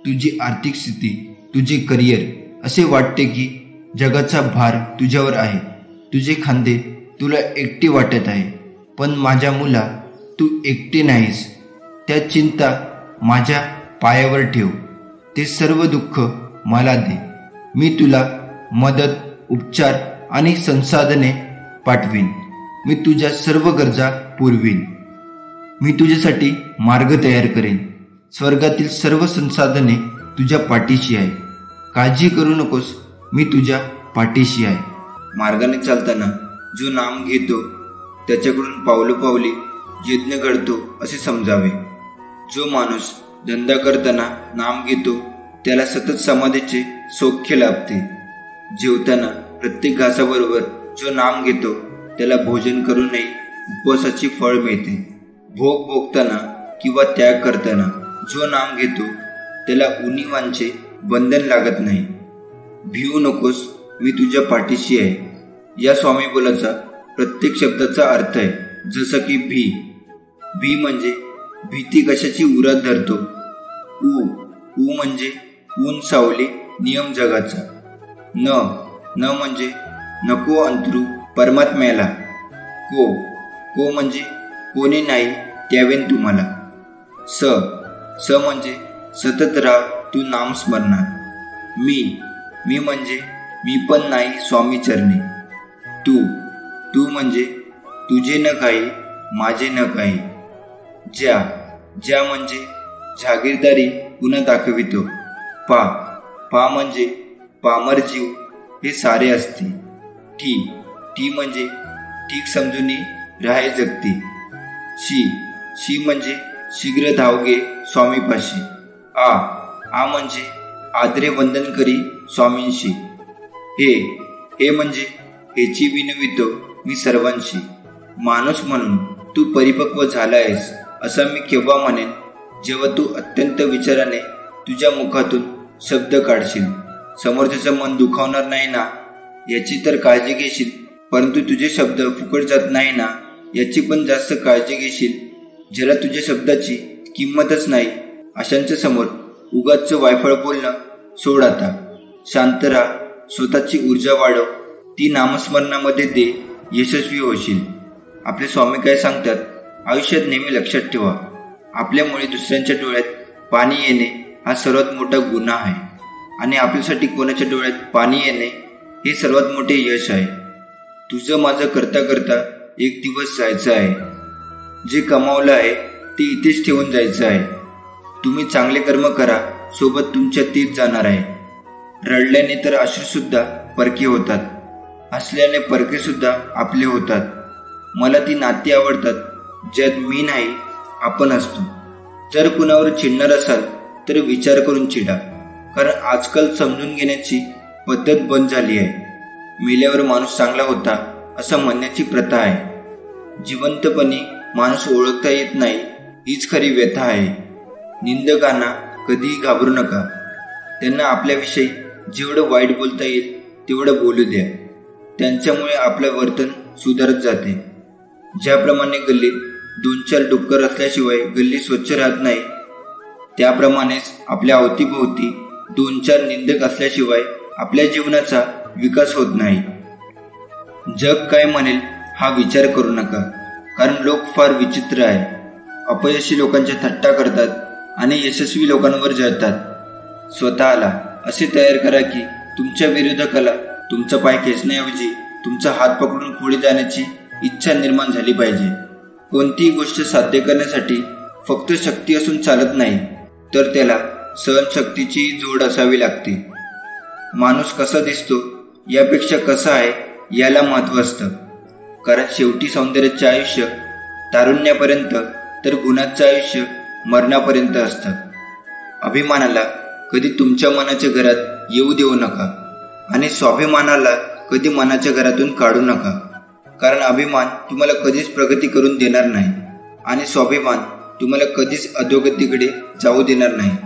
तुझी आर्थिक स्थिती, तुझे करिअर. असे वाटते की जगाचा भार तुझ्यावर आहे. तुझे खांदे तुला एकटे वाटत आहे. पण माझ्या मुला, तू एकटे नाहीस. त्या चिंता माझ्या पायावर ठेव. ते सर्व दुःख मला दे. मी तुला मदत, उपचार आणि संसाधने पाठवीन. मी तुझ्या सर्व गरजा पुरवीन. मी तुझ्यासाठी मार्ग तयार करेन. स्वर्गातील सर्व संसाधने तुझ्या पाठीशी आहे. काळजी करू नकोस, मी तुझ्या पाठीशी आहे. मार्गाने चालताना जो नाम घेतो त्याच्याकडून पावलोपावली यज्ञ घडतो असे समजावे. जो माणूस धंदा करताना नाम घेतो त्याला सतत समाधीचे सौख्य लाभते. जेवताना प्रत्येक घासाबरोबर जो नाम घेतो त्याला भोजन करूनही उपवासाची फळ मिळते. भोग भोगताना किंवा त्याग करताना जो नाम घेतो त्याला उणिवांचे बंधन लागत नाही. भिवू नकोस, मी तुझ्या पाठीशी आहे. या स्वामी बोलाचा प्रत्येक शब्दाचा अर्थ आहे. जसं की भी म्हणजे भीती कशाची उरात धरतो. ऊ म्हणजे ऊन सावली नियम जगाचा. न म्हणजे नको अंतरू परमात्म्याला. को म्हणजे कोणी नाही द्यावेन तुम्हाला. स म्हणजे सतत राह तू नाम स्मरणात. मी म्हणजे मी पण नाही स्वामी चरणी. तू म्हणजे तुझे न काही, माझे न काही. ज्या म्हणजे जागीरदारी पुन्हा दाखवितो. पा म्हणजे पामर जीव हे सारे असते. टी म्हणजे ठीक समजून राहे जगती. शी म्हणजे शीघ्र धावगे स्वामीपाशी. आ म्हणजे आदरे वंदन करी स्वामींशी. हे म्हणजे हेची विनवितो मी सर्वांशी. माणूस म्हणून तू परिपक्व झाला आहेस असं मी केव्हा म्हणेन, जेव्हा तू अत्यंत विचाराने तुझ्या मुखातून शब्द काढशील. समोरच्याचं मन दुखावणार नाही ना याची तर काळजी घेशील, परंतु तुझे शब्द फुकट जात नाही ना याची पण जास्त काळजी घेशील. ज्याला तुझ्या शब्दाची किंमतच नाही अशांच्या समोर उगाच वायफळ बोलणं सोड. आता शांत राहा, स्वतःची ऊर्जा वाढव, ती नामस्मरणामध्ये दे, यशस्वी होशील. आपले स्वामी काय सांगतात, आयुष्यात नेहमी लक्षात ठेवा, आपल्यामुळे दुसऱ्यांच्या डोळ्यात पाणी येणे हा सर्वात मोठा गुन्हा आहे आणि आपल्यासाठी कोणाच्या डोळ्यात पाणी येणे हे सर्वात मोठे यश आहे. तुझं माझं करता करता एक दिवस जायचं आहे. जे कमावलं आहे ते इथेच ठेवून जायचं आहे. तुम्ही चांगले कर्म करा, सोबत तुमच्या तीच जाणार आहे. रडल्याने तर अश्रूसुद्धा परके होतात, हसल्याने परके सुद्धा आपले होतात. मला ती नाती आवडतात ज्यात मी नाही आपण असतो. जर कुणावर चिडणार असाल तर विचार करून चिडा, कारण आजकाल समजून घेण्याची पद्धत बंद झाली आहे. मेल्यावर माणूस चांगला होता असं म्हणण्याची प्रथा आहे. जिवंतपणी माणूस ओळखता येत नाही हीच खरी व्यथा आहे. निंदकांना कधीही घाबरू नका. त्यांना आपल्याविषयी जेवढं वाईट बोलता येईल तेवढं बोलू द्या. त्यांच्यामुळे आपलं वर्तन सुधारत जाते. ज्याप्रमाणे गल्लीत 2-4 डुक्कर असल्याशिवाय गल्ली स्वच्छ राहत नाही, त्याप्रमाणेच आपल्या अवतीभोवती 2-4 निंदक असल्याशिवाय आपल्या जीवनाचा विकास होत नाही. जग काय म्हणेल हा विचार करू नका, कारण लोक फार विचित्र आहे. अपयशी लोकांच्या थट्टा करतात आणि यशस्वी लोकांवर जळतात. स्वतःला असे तयार करा की तुमच्या विरोधकाला तुमचा पाय खेचण्याऐवजी तुमचा हात पकडून पुढे जाण्याची इच्छा निर्माण झाली पाहिजे. कोणतीही गोष्ट साध्य करण्यासाठी फक्त शक्ती असून चालत नाही, तर त्याला सहनशक्तीची जोड असावी लागते. माणूस कसा दिसतो यापेक्षा कसा आहे याला महत्त्व असतं, कारण शेवटी सौंदर्याचे आयुष्य तारुण्यापर्यंत तर गुणाचं आयुष्य मरणापर्यंत असतं. अभिमानाला कधी तुमच्या मनाच्या घरात येऊ देऊ नका आणि स्वाभिमानाला कधी मनाच्या घरातून काढू नका, कारण अभिमान तुम्हाला कधीच प्रगती करून देणार नाही आणि स्वाभिमान तुम्हाला कधीच अधोगतीकडे जाऊ देणार नाही.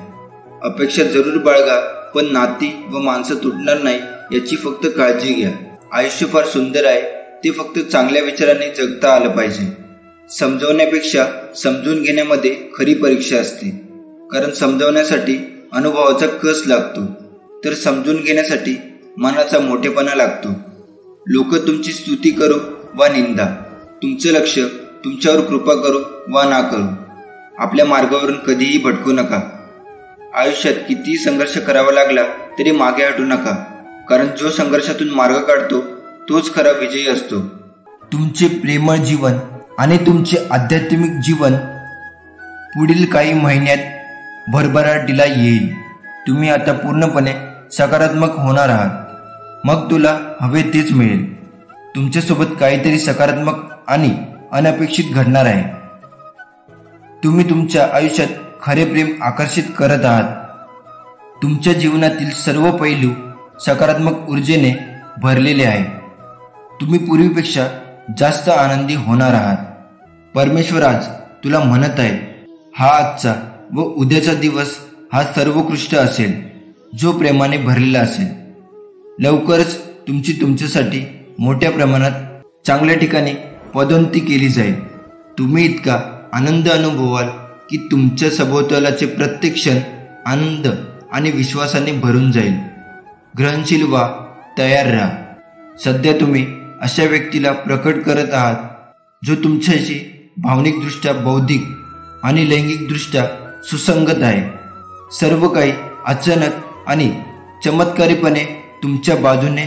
अपेक्षा जरूर बाळगा, पण नाती व माणसं तुटणार नाही याची फक्त काळजी घ्या. आयुष्य फार सुंदर आहे, ते फक्त चांगल्या विचारांनी जगता आलं पाहिजे. समजवण्यापेक्षा समजून घेण्यामध्ये खरी परीक्षा असते, कारण समजवण्यासाठी अनुभवाचा कस लागतो, तर समजून घेण्यासाठी मनाचा मोठेपणा लागतो. लोक तुमची स्तुती करो वा निंदा, तुमचं लक्ष तुमच्यावर कृपा करो वा ना करो, आपल्या मार्गावरून कधीही भटकू नका. आयुष्यात कितीही संघर्ष करावा लागला तरी मागे हटू नका, कारण जो संघर्षातून मार्ग काढतो तोच खरा विजयी असतो. तुमचे प्रेमळ जीवन आणि तुमचे आध्यात्मिक जीवन पुढील काही महिन्यात भरभराटीला येईल. तुम्ही आता पूर्णपणे सकारात्मक होणार आहात, मग तुला हवे तेच मिळेल. तुमच्यासोबत काहीतरी सकारात्मक आणि अनपेक्षित घडणार आहे. तुम्ही तुमच्या आयुष्यात खरे प्रेम आकर्षित करत आहात. तुमच्या जीवनातील सर्व पैलू सकारात्मक ऊर्जेने भरलेले आहे. तुम्ही पूर्वीपेक्षा जास्त आनंदी होणार आहात. परमेश्वर आज तुला म्हणत आहे, हा आजचा व उद्याचा दिवस हा सर्वोत्कृष्ट असेल, जो प्रेमाने भरलेला असेल. लवकरच तुमची तुमच्यासाठी मोठ्या प्रमाणात चांगल्या ठिकाणी पदोन्नती केली जाईल. तुम्ही इतका आनंद अनुभवाल की तुमच्या सभोवतालाचे प्रत्येक क्षण आनंद आणि विश्वासाने भरून जाईल. ग्रहणशील व्हा, तयार राहा. सध्या तुम्ही अशा व्यक्तीला प्रकट करत आहात जो तुमच्याशी भावनिकदृष्ट्या, बौद्धिक आणि लैंगिकदृष्ट्या सुसंगत आहे. सर्व काही अचानक आणि चमत्कारीपणे तुमच्या बाजूने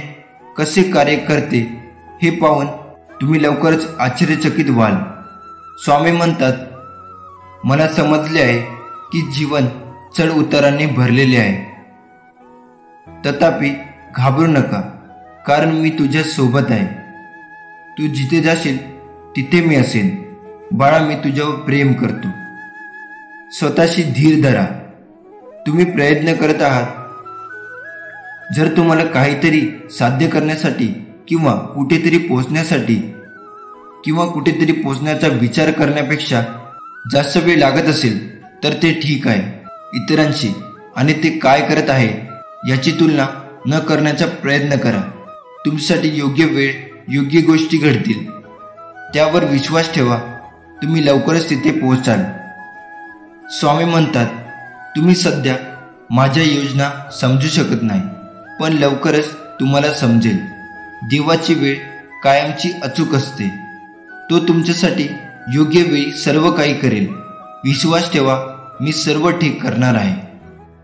कसे कार्य करते हे पाहून तुम्ही लवकरच आश्चर्यचकित व्हाल. स्वामी म्हणतात, मला समजले आहे की जीवन चढ उताराने भरलेले आहे. तथापि घाबरू नका, कारण मी तुझ्या सोबत आहे. तू जिथे जाशील तिथे मी असेन. बाळा, मी तुझ्यावर प्रेम करतो. स्वतःशी धीर धरा. तुम्ही प्रयत्न करत आहात. जर तुम्हाला काहीतरी साध्य करण्यासाठी किंवा कुठेतरी पोहोचण्याचा विचार करण्यापेक्षा जास्त वेळ लागत असेल तर ते ठीक आहे. इतरांशी आणि ते काय करत आहे याची तुलना न करण्याचा प्रयत्न करा. तुमच्यासाठी योग्य वेळ, योग्य गोष्टी घडतील. त्यावर विश्वास ठेवा. तुम्ही लवकरच तिथे पोहोचाल. स्वामी म्हणतात, तुम्ही सध्या माझ्या योजना समजू शकत नाही, पण लवकरच तुम्हाला समजेल. देवाची वेळ कायमची अचूक असते. तो तुमच्यासाठी योग्य वेळी सर्व काही करेल. विश्वास ठेवा, मी सर्व ठीक करणार आहे.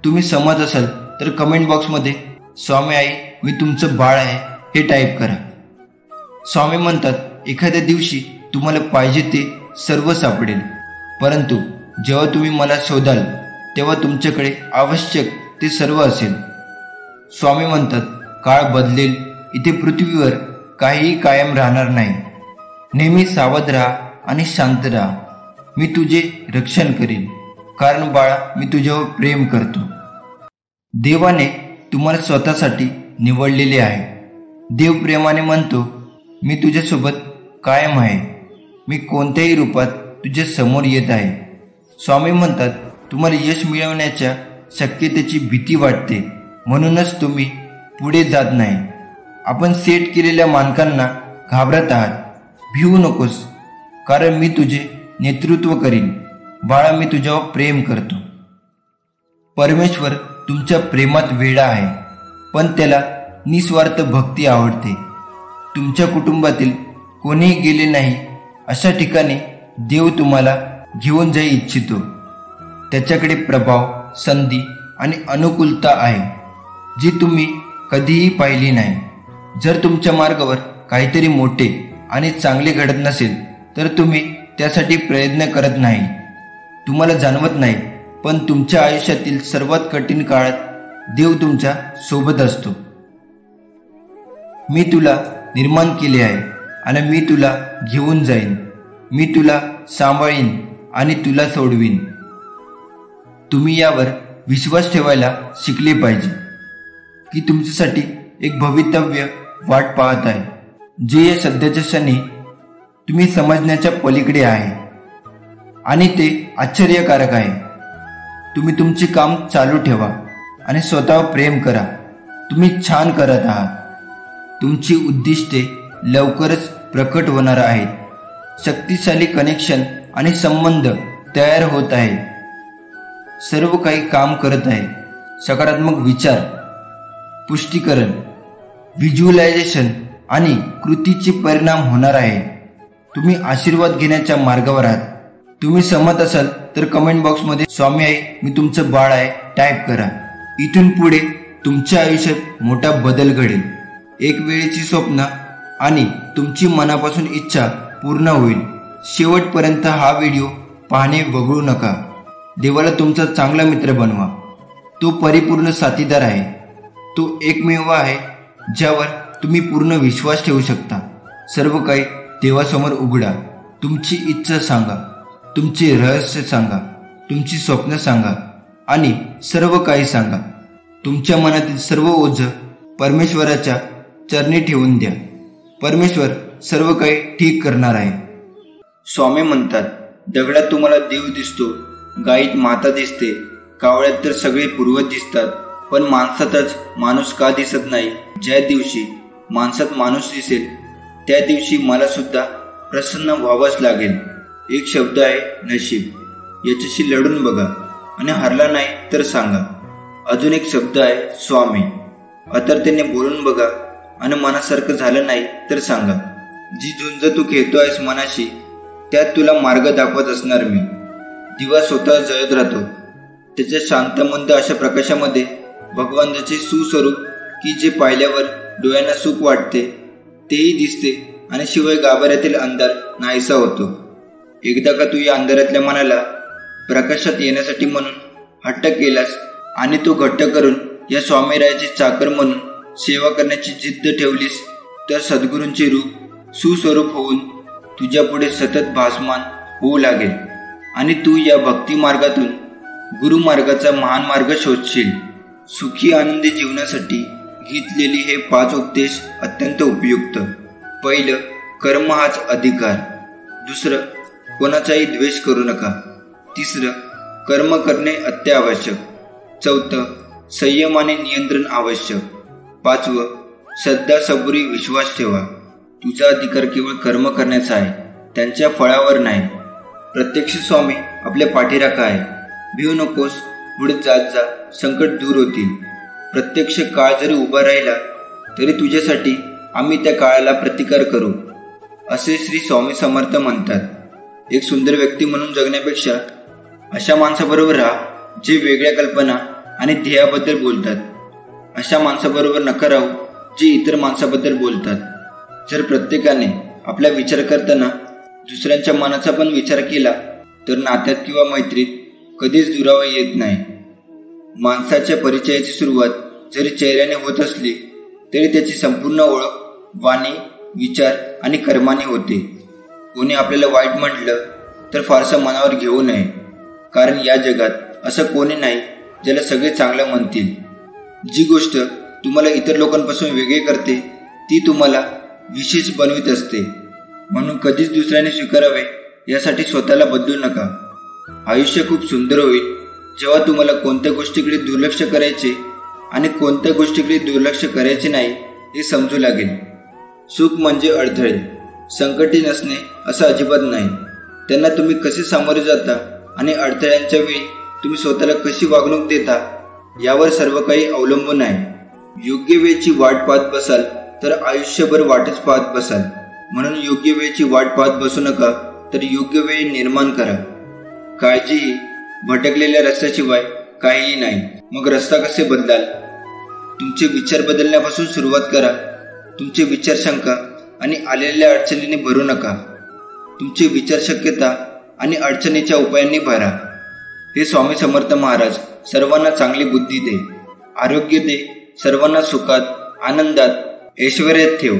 तुम्ही सहमत असाल तर कमेंट बॉक्समध्ये स्वामी आई मी तुमचं बाळ आहे हे टाईप करा. स्वामी म्हणतात, एखाद्या दिवशी तुम्हाला पाहिजे ते सर्व सापडेल, परंतु जेव्हा तुम्ही मला शोधाल तेव्हा तुमच्याकडे आवश्यक ते सर्व असेल. स्वामी म्हणतात, काळ बदलेल. इथे पृथ्वीवर काहीही कायम राहणार नाही. नेहमी सावध राहा आणि शांत राहा. मी तुझे रक्षण करेन, कारण बाळा मी तुझ्यावर प्रेम करतो. देवाने तुम्हाला स्वतःसाठी निवडलेले आहे. देव प्रेमाने म्हणतो, मी तुझ्यासोबत कायम आहे. मी कोणत्याही रूपात तुझ्या समोर येत आहे. स्वामी म्हणतात, तुम्हाला यश मिळवण्याच्या शक्यतेची भीती वाटते, म्हणूनच तुम्ही पुढे जात नाही. आपण सेट केलेल्या मानकांना घाबरत आहात. भिवू नकोस, कारण मी तुझे नेतृत्व करीन. बाळा मी तुझ्यावर प्रेम करतो. परमेश्वर तुमच्या प्रेमात वेडा आहे, पण त्याला निस्वार्थ भक्ती आवडते. तुमच्या कुटुंबातील कोणीही गेले नाही अशा ठिकाणी देव तुम्हाला घेऊन जाई इच्छितो. त्याच्याकडे प्रभाव, संधी आणि अनुकूलता आहे जी तुम्ही कधीही पाहिली नाही. जर तुमच्या मार्गावर काहीतरी मोठे आणि चांगले घडत नसेल तर तुम्ही त्यासाठी प्रयत्न करत नाही. तुम्हाला जाणवत नाही, पण तुमच्या आयुष्यातील सर्वात कठीण काळात देव तुमच्या सोबत असतो. मी तुला निर्माण केले आहे आणि मी तुला घेऊन जाईन. मी तुला सांभाळीन आणि तुला सोडवीन. तुम्ही यावर विश्वास ठेवायला शिकले पाहिजे की तुमच्यासाठी एक भवितव्य वाट पाहत आहे, जे या सध्याच्या क्षणी तुम्ही समजण्याच्या पलीकडे आहे आणि ते आश्चर्यकारक आहे. तुम्ही तुमचे काम चालू ठेवा आणि स्वतःवर प्रेम करा. तुम्ही छान करत आहात. तुमची उद्दिष्टे लवकरच प्रकट होणार आहेत. शक्तिशाली कनेक्शन आणि संबंध तयार होत आहे. सर्व काही काम करत आहे. सकारात्मक विचार, पुष्टीकरण, व्हिज्युअलायझेशन आणि कृतीचे परिणाम होणार आहे. तुम्ही आशीर्वाद घेण्याच्या मार्गावर आहात. तुम्ही सहमत असाल तर कमेंट बॉक्समध्ये स्वामी आहे, मी तुमचं बाळ आहे टाईप करा. इथून पुढे तुमच्या आयुष्यात मोठा बदल घडेल. एक वेळेची स्वप्न आणि तुमची मनापासून इच्छा पूर्ण होईल. शेवटपर्यंत हा व्हिडिओ पाहणे वगळू नका. देवाला तुमचा चांगला मित्र बनवा. तो परिपूर्ण साथीदार आहे. तो एकमेव आहे ज्यावर तुम्ही पूर्ण विश्वास ठेवू शकता. सर्व काही देवासमोर उघडा. तुमची इच्छा सांगा, तुमचे रहस्य सांगा, तुमची स्वप्न सांगा आणि सर्व काही सांगा. तुमच्या मनातील सर्व ओझं परमेश्वराच्या चरणी ठेवून द्या. परमेश्वर सर्व काही ठीक करणार आहे. स्वामी म्हणतात, दगडात तुम्हाला देव दिसतो, गायीत माता दिसते, कावळ्यात तर सगळे पूर्वज दिसतात, पण माणसातच माणूस का दिसत नाही? ज्या दिवशी माणसात माणूस दिसेल त्या दिवशी मला सुद्धा प्रसन्न व्हावंच लागेल. एक शब्द आहे नशीब. याच्याशी लढून बघा आणि हरला नाही तर सांगा. अजून एक शब्द आहे स्वामी. आतरतेने बोलून बघा आणि मनासारखं झालं नाही तर सांगा. जी झुंज तू खेळतो आहेस मनाशी, त्यात तुला मार्ग दाखवत असणार मी. दिवा स्वतः जळत राहतो. त्याच्या शांतमंद अशा प्रकाशामध्ये भगवंताचे सुस्वरूप की जे पाहिल्यावर डोळ्यांना सुख वाटते तेही दिसते आणि शिवाय गाभाऱ्यातील अंधार नाहीसा होतो. एकदा का तू या अंधारातल्या मनाला प्रकाशात येण्यासाठी म्हणून हट्ट केलास आणि तो घट्ट करून या स्वामीरायाचे चाकर म्हणून सेवा करण्याची जिद्द ठेवलीस तर सद्गुरूंचे रूप सुस्वरूप होऊन तुझ्या पुढे सतत भासमान होऊ लागेल आणि तू या भक्ती मार्गातून गुरुमार्गाचा महान मार्ग शोधशील. सुखी आनंदी जीवनासाठी घेतलेली हे 5 उपदेश अत्यंत उपयुक्त. पहिलं, कर्म हाच अधिकार. दुसरं, कोणाचाही द्वेष करू नका. तिसरं, कर्म करणे अत्यावश्यक. चौथं, संयम आणि नियंत्रण आवश्यक. 5वं, श्रद्धा, सबुरी, विश्वास ठेवा. तुझा अधिकार केवळ कर्म करण्याचा आहे, त्यांच्या फळावर नाही. प्रत्यक्ष स्वामी आपल्या पाठीराखा आहे. भिवू नकोस, पुढे जात जा, संकट दूर होतील. प्रत्यक्ष काळ जरी उभा राहिला तरी तुझ्यासाठी आम्ही त्या काळाला प्रतिकार करू, असे श्री स्वामी समर्थ म्हणतात. एक सुंदर व्यक्ती म्हणून जगण्यापेक्षा अशा माणसाबरोबर राहा जे वेगळ्या कल्पना आणि ध्येयाबद्दल बोलतात. अशा माणसाबरोबर नका राहू जे इतर माणसाबद्दल बोलतात. जर प्रत्येकाने आपला विचार करताना दुसऱ्यांच्या मनाचा पण विचार केला तर नात्यात किंवा मैत्रीत कधीच दुरावा येत नाही. माणसाच्या परिचयाची सुरुवात जरी चेहऱ्याने होत असली तरी त्याची संपूर्ण ओळख वाणी, विचार आणि कर्माने होते. कोणी आपल्याला वाईट म्हटलं तर फारसं मनावर घेऊ नये, कारण या जगात असं कोणी नाही ज्याला सगळे चांगलं म्हणतील. जी गोष्ट तुम्हाला इतर लोकांपासून वेगळे करते ती तुम्हाला विशेष बनवित असते. म्हणून कधीच दुसऱ्याने स्वीकारावे यासाठी स्वतःला बदलू नका. आयुष्य खूप सुंदर होईल जेव्हा तुम्हाला कोणत्या गोष्टीकडे दुर्लक्ष करायचे आणि कोणत्या गोष्टीकडे दुर्लक्ष करायचे नाही हे समजू लागेल. सुख म्हणजे अडथळे, संकटे नसणे असं अजिबात नाही. त्यांना तुम्ही कसे सामोरे जाता आणि अडथळ्यांच्या वेळी तुम्ही स्वतःला कशी वागणूक देता यावर सर्व काही अवलंबून आहे. योग्य वेळेची वाट पाहत बसाल तर आयुष्यभर वाटच पाहत बसाल. म्हणून योग्य वेळेची वाट पाहत बसू नका, तर योग्य वेळ निर्माण करा. काळजी भटकलेल्या रस्त्याशिवाय काहीही नाही. मग रस्ता कसे बदलाल? तुमचे विचार बदलण्यापासून सुरुवात करा. तुमचे विचार शंका आणि आलेल्या अडचणीने भरू नका. तुमचे विचार शक्यता आणि अडचणीच्या उपायांनी भरा. हे स्वामी समर्थ महाराज सर्वांना चांगली बुद्धी दे, आरोग्य दे, सर्वांना सुखात, आनंदात, ऐश्वर्यात ठेव.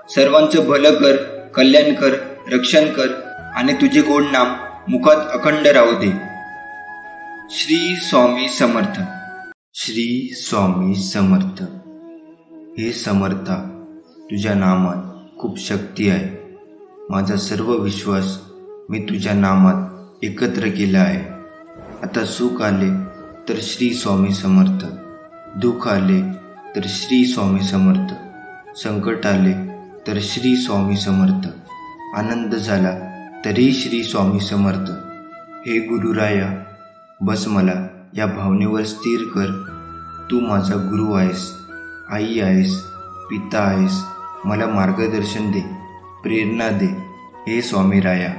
सर्वांचं भलं कर, कल्याण कर, रक्षण कर आणि तुझे गोड नाम मुखात अखंड राहू दे. श्री स्वामी समर्थ. श्री स्वामी समर्थ. हे समर्था, तुझ्या नामात खूप शक्ती आहे. माझा सर्व विश्वास मी तुझ्या नामात एकत्र केला आहे. आता सुख आले तर श्री स्वामी समर्थ, दुःख आले तर श्री स्वामी समर्थ, संकट आले तर श्री स्वामी समर्थ, आनंद झाला तरी श्री स्वामी समर्थ. हे गुरुराया, बस मला या भावनेवर स्थिर कर. तू माझा गुरु आहेस, आई आहेस, पिता आहेस. मला मार्गदर्शन दे, प्रेरणा दे. हे स्वामी राया,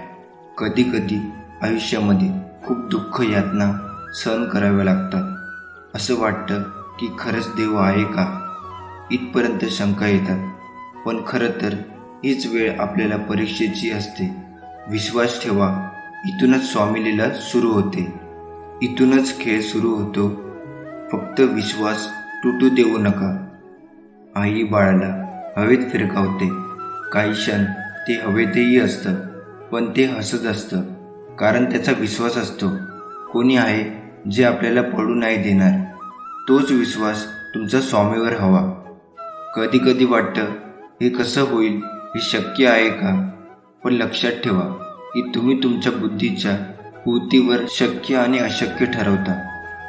कधी कधी आयुष्यामध्ये खूप दुःख यातना सहन कराव्या लागतात. असं वाटतं की खरंच देव आहे का, इथपर्यंत शंका येतात. पण खरं तर हीच वेळ आपल्याला परीक्षेची असते. विश्वास ठेवा, इथूनच स्वामी लीला सुरू होते, इथूनच खेळ सुरू होतो. फक्त विश्वास तुटू देऊ नका. आई बाळाला हवेत फिरकावते. काही क्षण ते हवेतही असतं, पण ते हसत असतं, कारण त्याचा विश्वास असतो कोणी आहे जे आपल्याला पडू नाही देणार. तोच विश्वास तुमचा स्वामीवर हवा. कधी कधी वाटतं हे कसं होईल, हे शक्य आहे का? पण लक्षात ठेवा की तुम्ही तुमच्या बुद्धीच्या पूर्तीवर शक्य आणि अशक्य ठरवता.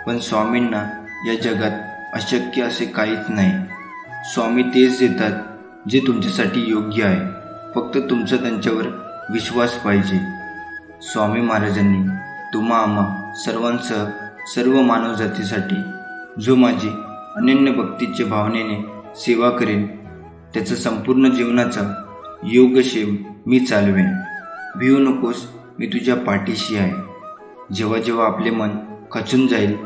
पण स्वामींना या जगात अशक्य असे काहीच नाही. स्वामी तेच देतात जे तुमच्यासाठी योग्य आहे. फक्त तुमचा त्यांच्यावर विश्वास पाहिजे. स्वामी महाराजांनी तुम्हा आम्हा सर्वांसह सर्व मानवजातीसाठी जो माझी अनन्य भक्तीच्या भावनेने सेवा करेन, त्याचा संपूर्ण जीवनाचा योगक्षेम मी चालवेन. भिवू नकोस, मी तुझ्या पाठीशी आहे. जेव्हा जेव्हा आपले मन खचून जाईल,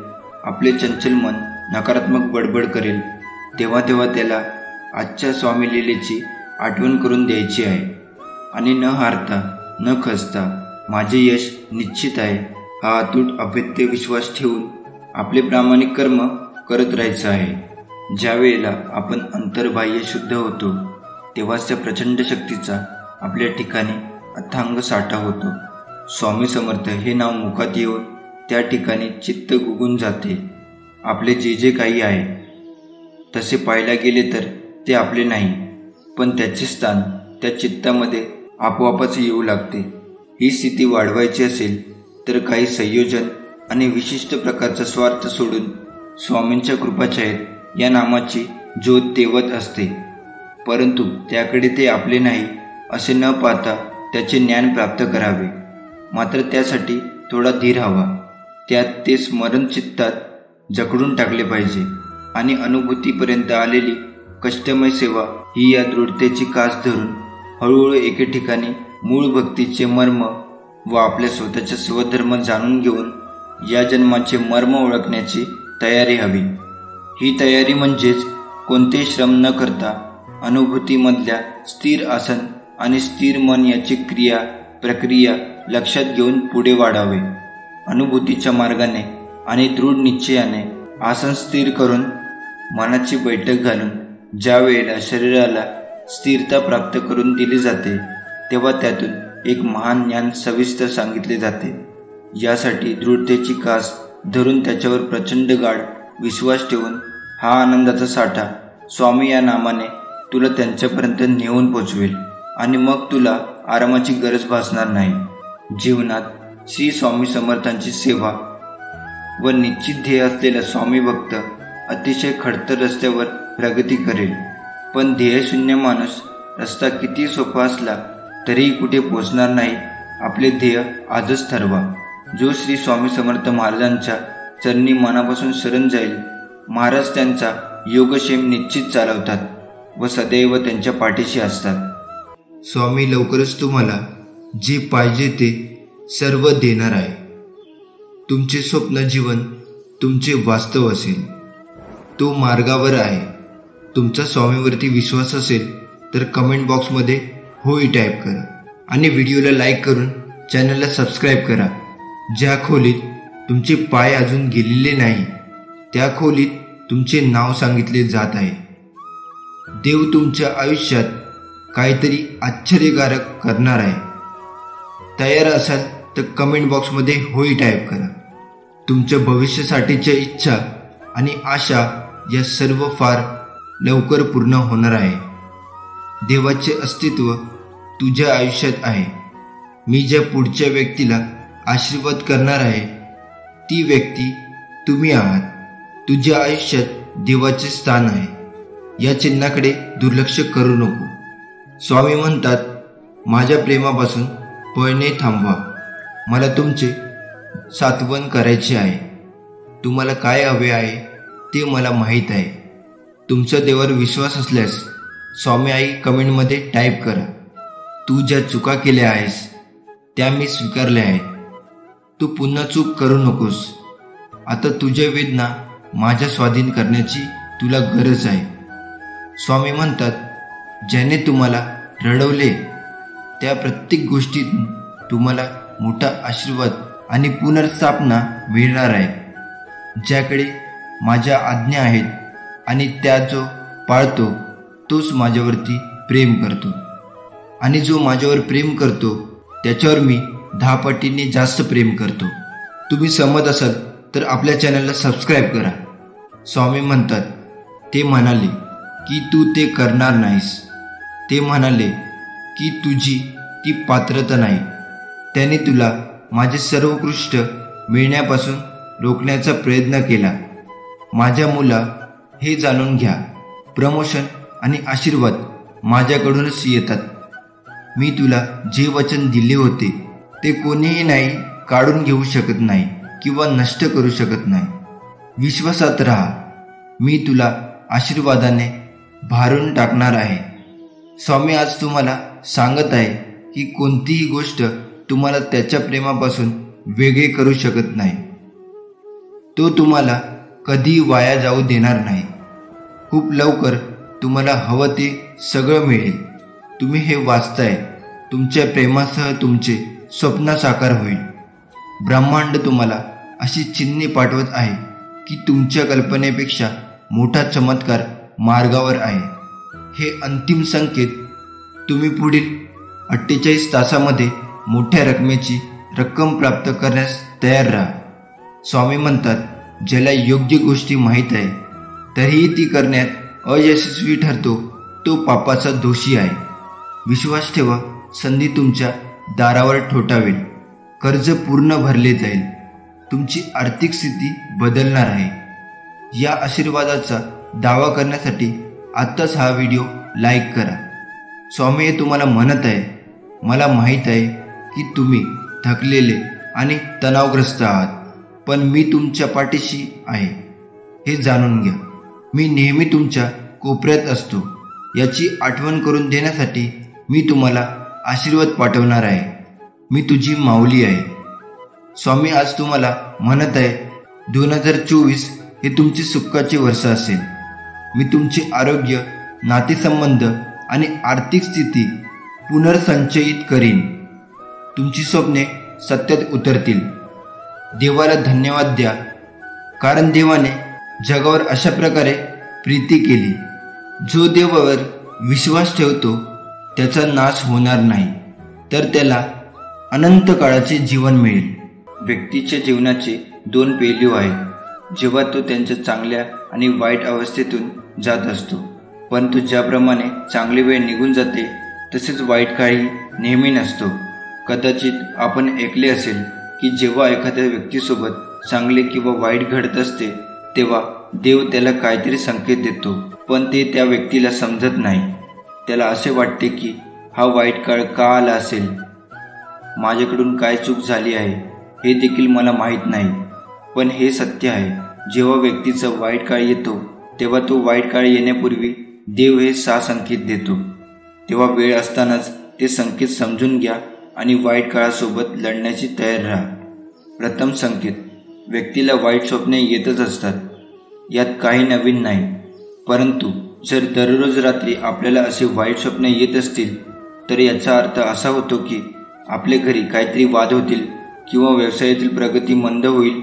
आपले चंचल मन नकारात्मक बडबड करेल, तेव्हा तेव्हा त्याला आजच्या स्वामी लीलेची आठवण करून द्यायची आहे. आणि न हारता न खचता माझे यश निश्चित आहे हा अतूट अभेद्य विश्वास ठेवून आपले प्रामाणिक कर्म करत राहायचं आहे. ज्या वेळेला आपण अंतर्बाह्य शुद्ध होतो, तेव्हाच त्या प्रचंड शक्तीचा आपल्या ठिकाणी अथांग साठा होतो. स्वामी समर्थ हे नाव मुखात येऊन त्या ठिकाणी चित्त गुगून जाते. आपले जे जे काही आहे तसे पाहायला गेले तर ते आपले नाही, पण त्याचे स्थान त्या चित्तामध्ये आपोआपच येऊ लागते. ही स्थिती वाढवायची असेल तर काही संयोजन आणि विशिष्ट प्रकारचा स्वार्थ सोडून स्वामींच्या कृपाछायेत या नामाची ज्योत तेवत असते. परंतु त्याकडे ते आपले नाही असे न पाहता त्याचे ज्ञान प्राप्त करावे. मात्र त्यासाठी थोडा धीर हवा. त्यात ते स्मरण चित्तात जकडून टाकले पाहिजे. आणि अनुभूतीपर्यंत आलेली कष्टमय सेवा ही या दृढतेची कास धरून हळूहळू एके ठिकाणी मूळ भक्तीचे मर्म व आपल्या स्वतःचा स्वधर्म जाणून घेऊन या जन्माचे मर्म ओळखण्याची तयारी हवी. ही तयारी म्हणजेच कोणतेही श्रम न करता अनुभूतीमधल्या स्थिर आसन आणि स्थिर मन याची क्रिया प्रक्रिया लक्षात घेऊन पुढे वाढावे. अनुभूतीच्या मार्गाने आणि दृढ निश्चयाने आसन स्थिर करून मनाची बैठक घालून ज्या वेळेला शरीराला स्थिरता प्राप्त करून दिली जाते, तेव्हा त्यातून एक महान ज्ञान सविस्तर सांगितले जाते. यासाठी दृढतेची कास धरून त्याच्यावर प्रचंड गाढ विश्वास ठेवून हा आनंदाचा साठा स्वामी या नामाने तुला त्यांच्यापर्यंत नेऊन पोचवेल आणि मग तुला आरामाची गरज भासणार नाही. जीवनात श्री स्वामी समर्थांची सेवा व निश्चित ध्येय असलेला स्वामी भक्त अतिशय खडतर रस्त्यावर प्रगती करेल. पण ध्येयशून्य माणूस रस्ता किती सोपा असला तरीही कुठे पोचणार नाही. आपले ध्येय आजच ठरवा. जो श्री स्वामी समर्थ महाराजांच्या चरणी मनापासून शरण जाईल, महाराज त्यांचा योगक्षेम निश्चित चालवतात. व सदैव त्यांच्या पाठीशी असतात. स्वामी लवकरच तुम्हाला जे पाहिजे ते सर्व देणार आहे. तुमचे स्वप्न जीवन तुमचे वास्तव असेल. तो मार्गावर आहे. तुमचा स्वामीवरती विश्वास असेल तर कमेंट बॉक्समध्ये होय टाईप करा आणि व्हिडिओला लाईक करून चॅनलला सबस्क्राईब करा. ज्या खोलीत तुमचे पाय अजून गेलेले नाही त्या खोलीत तुमचे नाव सांगितले जात आहे. देव तुमच्या आयुष्यात काहीतरी आश्चर्यकारक करणार आहे. तयार असाल तर कमेंट बॉक्समध्ये होय टाईप करा. तुमच्या भविष्यासाठीच्या इच्छा आणि आशा या सर्व फार लवकर पूर्ण होणार आहे. देवाचे अस्तित्व तुझ्या आयुष्यात आहे. मी ज्या पुढच्या व्यक्तीला आशीर्वाद करणार आहे ती व्यक्ती तुम्ही आहात. तुझ्या आयुष्यात देवाचे स्थान आहे. या चिन्हाकडे दुर्लक्ष करू नको. स्वामी म्हणतात, माझ्या प्रेमापासून पळणे थांबवा. मला तुमचे सात्वन करायचे आहे. तुम्हाला काय हवे आहे ते मला माहीत आहे. तुमच्या देवावर विश्वास असल्यास स्वामी आई कमेंटमध्ये टाईप करा. तू ज्या चुका केल्या आहेस त्या मी स्वीकारल्या आहेत. तू पुन्हा चूक करू नकोस. आता तुझ्या वेदना माझ्या स्वाधीन करण्याची तुला गरज आहे. स्वामी म्हणतात, ज्याने तुम्हाला रडवले त्या प्रत्येक गोष्टीत तुम्हाला मोठा आशीर्वाद आणि पुनर्स्थापना मिळणार आहे. ज्याकडे माझ्या आज्ञा आहेत आणि त्या जो पाळतो तोच माझ्यावरती प्रेम करतो आणि जो माझ्यावर प्रेम करतो त्याच्यावर मी 10 पटीने जास्त प्रेम करतो. तुम्ही सहमत असाल तर आपल्या चॅनलला सबस्क्राईब करा. स्वामी म्हणतात, ते म्हणाले की तू ते करणार नाहीस. ते म्हणाले की तुझी ती पात्रता नाही. त्याने तुला माझे सर्वोत्कृष्ट मिळण्यापासून रोखण्याचा प्रयत्न केला. माझ्या मुला, हे जाणून घ्या, प्रमोशन आणि आशीर्वाद माझ्याकडूनच येतात. मी तुला जे वचन दिले होते ते कोणीही नाही काढून घेऊ शकत नाही किंवा नष्ट करू शकत नाही. विश्वासात राहा. मी तुला आशीर्वादाने भारून टाकणार आहे. स्वामी आज तुम्हाला सांगत आहे की कोणतीही गोष्ट तुम्हाला त्याच्या प्रेमापासून वेगळे करू शकत नाही. तो तुम्हाला कधी वाया जाऊ देणार नाही. खूप लवकर तुम्हाला हवं ते सगळं मिळेल. तुम्ही हे वाचताय. तुमच्या प्रेमासह तुमचे स्वप्न साकार होईल. ब्रह्मांड तुम्हाला अशी चिन्हे पाठवत आहे की तुमच्या कल्पनेपेक्षा मोठा चमत्कार मार्गावर आहे. हे अंतिम संकेत. तुम्ही पुढील 48 तासामध्ये मोठ्या रकमेची रक्कम प्राप्त करण्यास तयार राहा. स्वामी म्हणतात, ज्याला योग्य गोष्टी माहीत आहे तरीही ती करण्यात अयशस्वी ठरतो तो पापाचा दोषी आहे. विश्वास ठेवा. संधी तुमच्या दारावर ठोठावेल. कर्ज पूर्ण भरले जाईल. तुमची आर्थिक स्थिती बदलणार आहे. या आशीर्वादाचा दावा करण्यासाठी आत्ताच हा व्हिडिओ लाईक करा. स्वामी हे तुम्हाला म्हणत आहे, मला माहीत आहे की तुम्ही थकलेले आणि तणावग्रस्त आहात, पण मी तुमच्या पाठीशी आहे हे जाणून घ्या. मी नेहमी तुमच्या कोपऱ्यात असतो याची आठवण करून देण्यासाठी मी तुम्हाला आशीर्वाद पाठवणार आहे. मी तुझी माऊली आहे. स्वामी आज तुम्हाला म्हणत आहे, 2024 हे तुमचे सुखाचे वर्ष असेल. मी तुमचे आरोग्य, नातेसंबंध आणि आर्थिक स्थिती पुनर्संचयित करीन. तुमची स्वप्ने सत्यात उतरतील. देवाला धन्यवाद द्या, कारण देवाने जगावर अशा प्रकारे प्रीती केली. जो देवावर विश्वास ठेवतो त्याचा नाश होणार नाही, तर त्याला अनंत काळाचे जीवन मिळेल. व्यक्तीच्या जीवनाचे 2 पैलू आहेत. जेव्हा तो त्यांच्या चांगल्या आणि वाईट अवस्थेतून जात असतो, परंतु ज्याप्रमाणे चांगली वेळ निघून जाते तसेच वाईट काळही नेहमी नसतो. कदाचित आपण ऐकले असेल की जेव्हा एखाद्या व्यक्तीसोबत चांगले किंवा वाईट घडत असते तेव्हा देव त्याला काहीतरी संकेत देतो, पण ते त्या व्यक्तीला समजत नाही. त्याला असे वाटते की हा वाईट काळ का आला असेल, माझ्याकडून काय चूक झाली आहे हे देखील मला माहीत नाही. पण हे सत्य आहे, जेव्हा व्यक्तीचा वाईट काळ येतो तेव्हा तो वाईट काळ येण्यापूर्वी देव हे 6 संकेत देतो, तेव्हा वेळ असतानाच ते संकेत समजून घ्या आणि वाईट काळासोबत लढण्याची तयार राहा. प्रथम संकेत. व्यक्तीला वाईट स्वप्ने येतच असतात, यात काही नवीन नाही. परंतु जर दररोज रात्री आपल्याला असे वाईट स्वप्ने येत असतील तर याचा अर्थ असा होतो की आपल्या घरी काहीतरी वाद होतील किंवा व्यवसायातील प्रगती मंद होईल.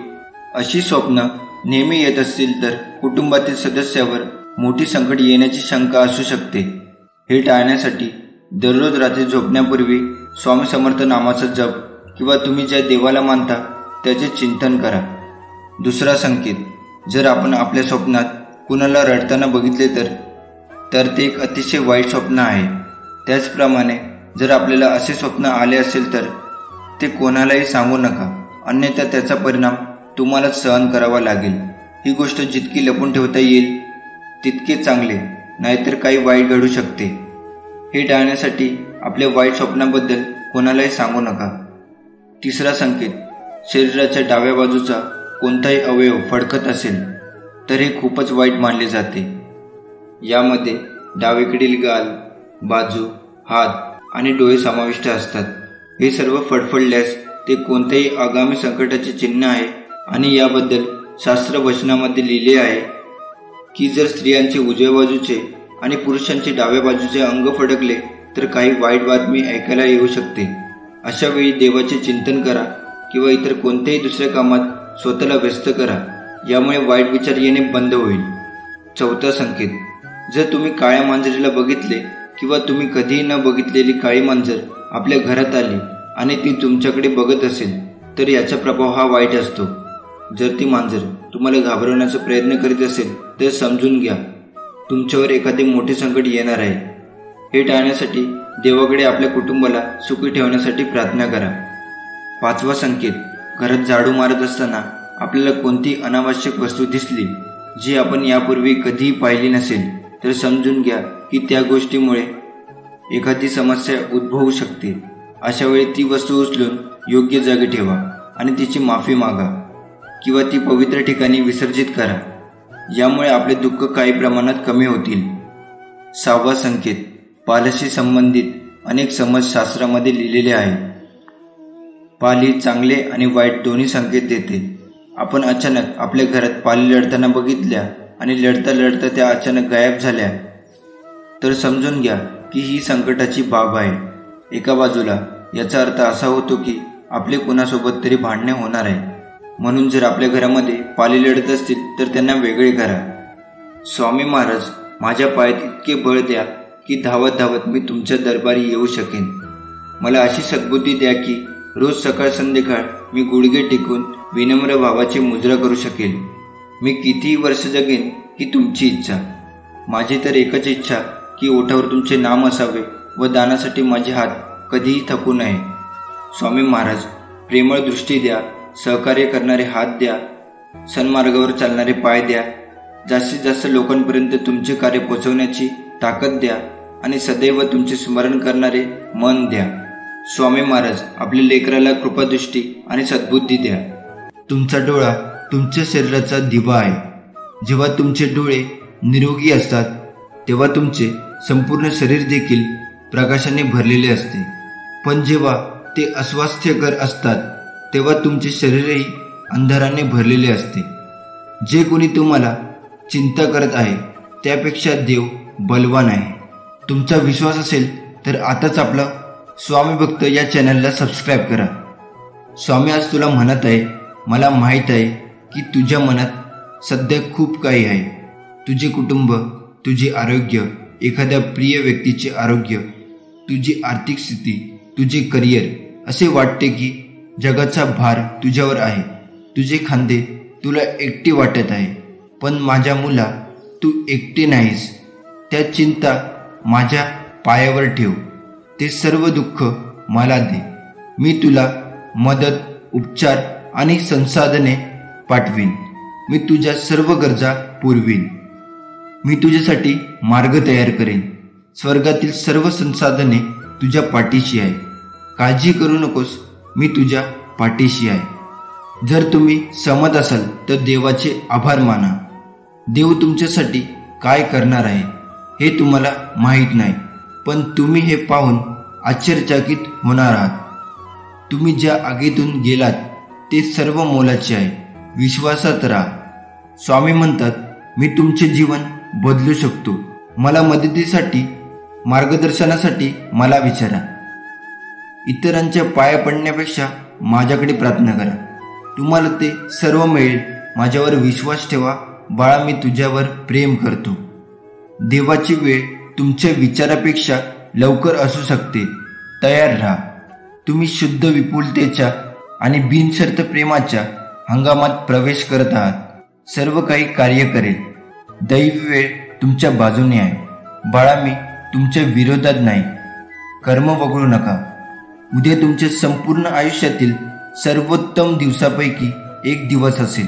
अशी स्वप्न नेहमी येत असतील तर कुटुंबातील सदस्यावर मोठी संकट येण्याची शंका असू शकते. हे टाळण्यासाठी दररोज रात्री झोपण्यापूर्वी स्वामी समर्थ नामाचा जप किंवा तुम्ही ज्या देवाला मानता त्याचे चिंतन करा. दुसरा संकेत. जर आपण आपल्या स्वप्नात कुणाला रडताना बघितले तर ते एक अतिशय वाईट स्वप्न आहे. त्याचप्रमाणे जर आपल्याला असे स्वप्न आले असेल तर ते कोणालाही सांगू नका, अन्यथा त्याचा परिणाम तुम्हालाच सहन करावा लागेल. ही गोष्ट जितकी लपून ठेवता येईल तितके चांगले, नाहीतर काही वाईट घडू शकते. हे टाळण्यासाठी आपल्या वाईट स्वप्नाबद्दल कोणालाही सांगू नका. तिसरा संकेत. शरीराच्या डाव्या बाजूचा कोणताही अवयव फडकत असेल तर हे खूपच वाईट मानले जाते. यामध्ये डावीकडील गाल, बाजू, हात आणि डोळे समाविष्ट असतात. हे सर्व फडफडल्यास ते कोणत्याही आगामी संकटाचे चिन्ह आहे आणि याबद्दल शास्त्र वचनामध्ये लिहिले आहे की जर स्त्रियांचे उजव्या बाजूचे आणि पुरुषांचे डाव्या बाजूचे अंग फडकले तर काही वाईट बातमी ऐकायला येऊ शकते. अशा वेळी देवाचे चिंतन करा किंवा इतर कोणत्याही दुसऱ्या कामात स्वतःला व्यस्त करा. यामुळे वाईट विचार येणे बंद होईल. चौथा संकेत. जर तुम्ही काळ्या मांजरीला बघितले किंवा तुम्ही कधीही न बघितलेली काळी मांजर आपल्या घरात आली आणि ती तुमच्याकडे बघत असेल तर याचा प्रभाव हा वाईट असतो. जर ती मांजर तुम्हाला घाबरवण्याचा प्रयत्न करीत असेल तर समजून घ्या तुमच्यावर एखादे मोठे संकट येणार आहे. हे टाळण्यासाठी देवाकडे आपल्या कुटुंबाला सुखी ठेवण्यासाठी प्रार्थना करा. पाचवा संकेत. घरात झाडू मारत असताना आपल्याला कोणती अनावश्यक वस्तू दिसली जी आपण यापूर्वी कधीही पाहिली नसेल तर समजून घ्या की त्या गोष्टीमुळे एखादी समस्या उद्भवू शकते. अशा वेळी ती वस्तू उचलून योग्य जागी ठेवा आणि तिची माफी मागा किंवा ती पवित्र ठिकाणी विसर्जित करा. यामुळे आपले दुःख काही प्रमाणात कमी होतील. 6वा संकेत. पाल्याशी संबंधित अनेक समज शास्त्रामध्ये लिहिलेले आहे. पाली चांगले आणि वाईट दोन्ही संकेत देते. आपण अचानक आपल्या घरात पाली लढताना बघितल्या आणि लढता लढता त्या अचानक गायब झाल्या तर समजून घ्या की ही संकटाची बाब आहे. एका बाजूला याचा अर्थ असा होतो की आपले कुणासोबत तरी भांडणे होणार आहे. म्हणून जर आपल्या घरामध्ये पाली लढत असतील तर त्यांना वेगळे करा. स्वामी महाराज, माझ्या पायात इतके बळ द्या की धावत धावत मी तुमच्या दरबारी येऊ शकेन. मला अशी सद्बुद्धी द्या की रोज सकाळ संध्याकाळ मी गुडघे टेकून विनम्र भावाची मुद्रा करू शकेल. मी कितीही वर्ष जगेन ही तुमची इच्छा. माझी तर एकच इच्छा की ओठावर तुमचे नाम असावे व दानासाठी माझे हात कधीही थकू नये. स्वामी महाराज, प्रेमळ दृष्टी द्या, सहकार्य करणारे हात द्या, सन्मार्गावर चालणारे पाय द्या, जास्तीत जास्त लोकांपर्यंत तुमचे कार्य पोचवण्याची ताकद द्या आणि सदैव तुमचे स्मरण करणारे मन द्या. स्वामी महाराज, आपल्या लेकराला कृपादृष्टी आणि सद्बुद्धी द्या. तुमचा डोळा तुमच्या शरीराचा दिवा आहे. जेव्हा तुमचे डोळे निरोगी असतात तेव्हा तुमचे संपूर्ण शरीर देखील प्रकाशाने भरलेले असते. पण जेव्हा ते अस्वास्थ्यकर असतात तेव्हा तुमचे शरीरही अंधाराने भरलेले असते. जे कोणी तुम्हाला चिंता करत आहे त्यापेक्षा देव बलवान आहे. तुमचा विश्वास असेल तर आताच आपला स्वामी भक्त या चॅनलला सबस्क्राईब करा. स्वामी आज तुला म्हणत आहे, मला माहीत आहे की तुझ्या मनात सध्या खूप काही आहे. तुझे कुटुंब, तुझे आरोग्य, एखाद्या प्रिय व्यक्तीचे आरोग्य, तुझी आर्थिक स्थिती, तुझे करिअर. असे वाटते की जगाचा भार तुझ्यावर आहे. तुझे खांदे तुला एकटे वाटत आहे. पण माझ्या मुला, तू एकटे नाहीस. त्या चिंता माझ्या पायावर ठेव. ते सर्व दुःख मला दे. मी तुला मदत, उपचार आणि संसाधने पाठवीन. मी तुझ्या सर्व गरजा पुरवीन. मी तुझ्यासाठी मार्ग तयार करेन. स्वर्गातील सर्व संसाधने तुझ्या पाठीशी आहे. काळजी करू नकोस, मी तुझ्या पाठीशी आहे. जर तुम्ही सहमत असाल तर देवाचे आभार माना. देव तुमच्यासाठी काय करणार आहे हे तुम्हाला माहीत नाही, पण तुम्ही हे पाहून आश्चर्यचकित होणार आहात. तुम्ही ज्या आगीतून गेलात ते सर्व मोलाचे आहे. विश्वासात राहा. स्वामी म्हणतात, मी तुमचे जीवन बदलू शकतो. मला मदतीसाठी, मार्गदर्शनासाठी मला विचारा. इतरांच्या पाया पडण्यापेक्षा माझ्याकडे प्रार्थना करा. तुम्हाला ते सर्व मिळेल. माझ्यावर विश्वास ठेवा. बाळा, मी तुझ्यावर प्रेम करतो. देवाची वेळ तुमच्या विचारापेक्षा लवकर असू शकते. तयार राहा. तुम्ही शुद्ध विपुलतेच्या आणि बिनशर्त प्रेमाच्या हंगामात प्रवेश करत आहात. सर्व काही कार्य करेल. दैवी वेळ तुमच्या बाजूने आहे. बाळा, मी तुमच्या विरोधात नाही. कर्म वगळू नका. उद्या तुमच्या संपूर्ण आयुष्यातील सर्वोत्तम दिवसापैकी एक दिवस असेल.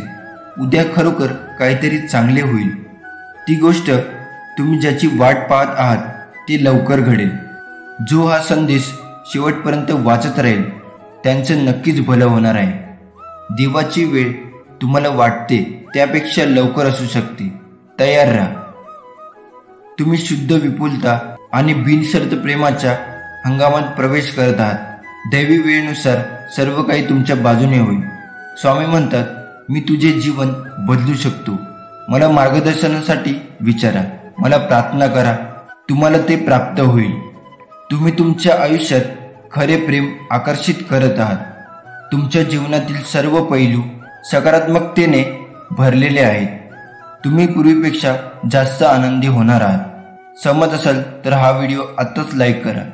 उद्या खरोखर काहीतरी चांगले होईल. ती गोष्ट तुम्ही ज्याची वाट पाहत आहात ते लवकर घडेल. जो हा संदेश शेवटपर्यंत वाचत राहील त्यांचं नक्कीच भलं होणार आहे. देवाची वेळ तुम्हाला वाटते त्यापेक्षा लवकर असू शकते. तयार राहा. तुम्ही शुद्ध विपुलता आणि बिनशर्त प्रेमाच्या हंगामात प्रवेश करत आहात. दैवी वेळेनुसार सर्व काही तुमच्या बाजूने होईल. स्वामी म्हणतात, मी तुझे जीवन बदलू शकतो. मला मार्गदर्शनासाठी विचारा. मला प्रार्थना करा. तुम्हाला ते प्राप्त होईल. तुम्ही तुमच्या आयुष्यात खरे प्रेम आकर्षित करत आहात. तुमच्या जीवनातील सर्व पैलू सकारात्मकतेने भरलेले आहेत. तुम्ही पूर्वीपेक्षा जास्त आनंदी होणार आहात. सहमत असाल तर हा व्हिडिओ आत्ताच लाईक करा.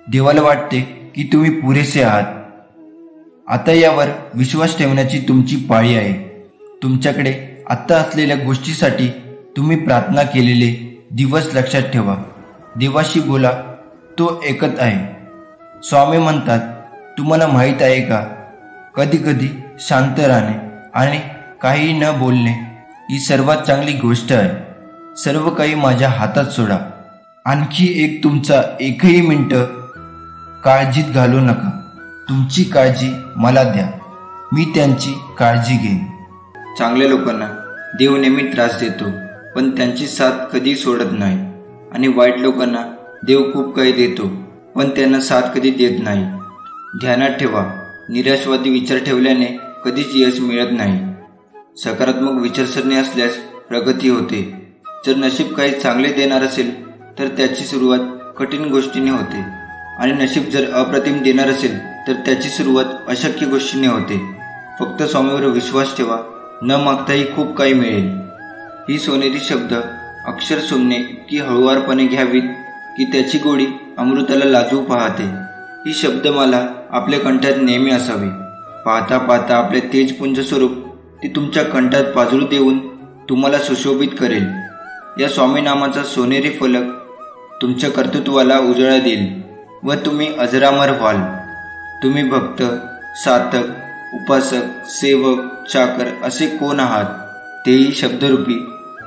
देवाला वाटते की तुम्ही पुरेसे आहात. आता यावर विश्वास ठेवण्याची तुमची पाळी आहे. तुमच्याकडे आत्ता असलेल्या गोष्टीसाठी तुम्ही प्रार्थना केलेले दिवस लक्षात ठेवा. देवाशी बोला. तो ऐकत आहे. स्वामी म्हणतात, तुम्हाला माहीत आहे का, कधी कधी शांत राहणे आणि काही न बोलणे ही सर्वात चांगली गोष्ट आहे. सर्व काही माझ्या हातात सोडा. आणखी एक तुमचा एकही मिनिट काळजीत घालू नका. तुमची काळजी मला द्या. मी त्यांची काळजी घेईन. चांगल्या लोकांना देव नेहमी त्रास देतो, पण त्यांची साथ कधी सोडत नाही. आणि वाईट लोकांना देव खूप काही देतो, पण त्यांना साथ कधी देत नाही. ध्यानात ठेवा, निराशवादी विचार ठेवल्याने कधीच यश मिळत नाही. सकारात्मक विचारसरणी असल्यास प्रगती होते. जर नशीब काही चांगले देणार असेल तर त्याची सुरुवात कठीण गोष्टीने होते, आणि नशीब जर अप्रतिम देणार असेल तर त्याची सुरुवात अशक्य गोष्टीने होते. फक्त स्वामीवर विश्वास ठेवा. न मागताही खूप काही मिळेल. ही सोनेरी शब्द अक्षर सुमने इतकी हळुवारपणे घ्यावीत की त्याची गोडी अमृताला लाजू पाहते. ही शब्दमाला आपल्या कंठात नेहमी असावी. पाहता पाहता आपले तेजपुंज स्वरूप ती तुमच्या कंठात पाजळू देऊन तुम्हाला सुशोभित करेल. या स्वामी नामाचा सोनेरी फलक तुमच्या कर्तृत्वाला उजाळा देईल व तुम्ही अजरामर व्हाल. तुम्ही भक्त, साधक, उपासक, सेवक, चाकर असे कोण आहात तेही शब्दरूपी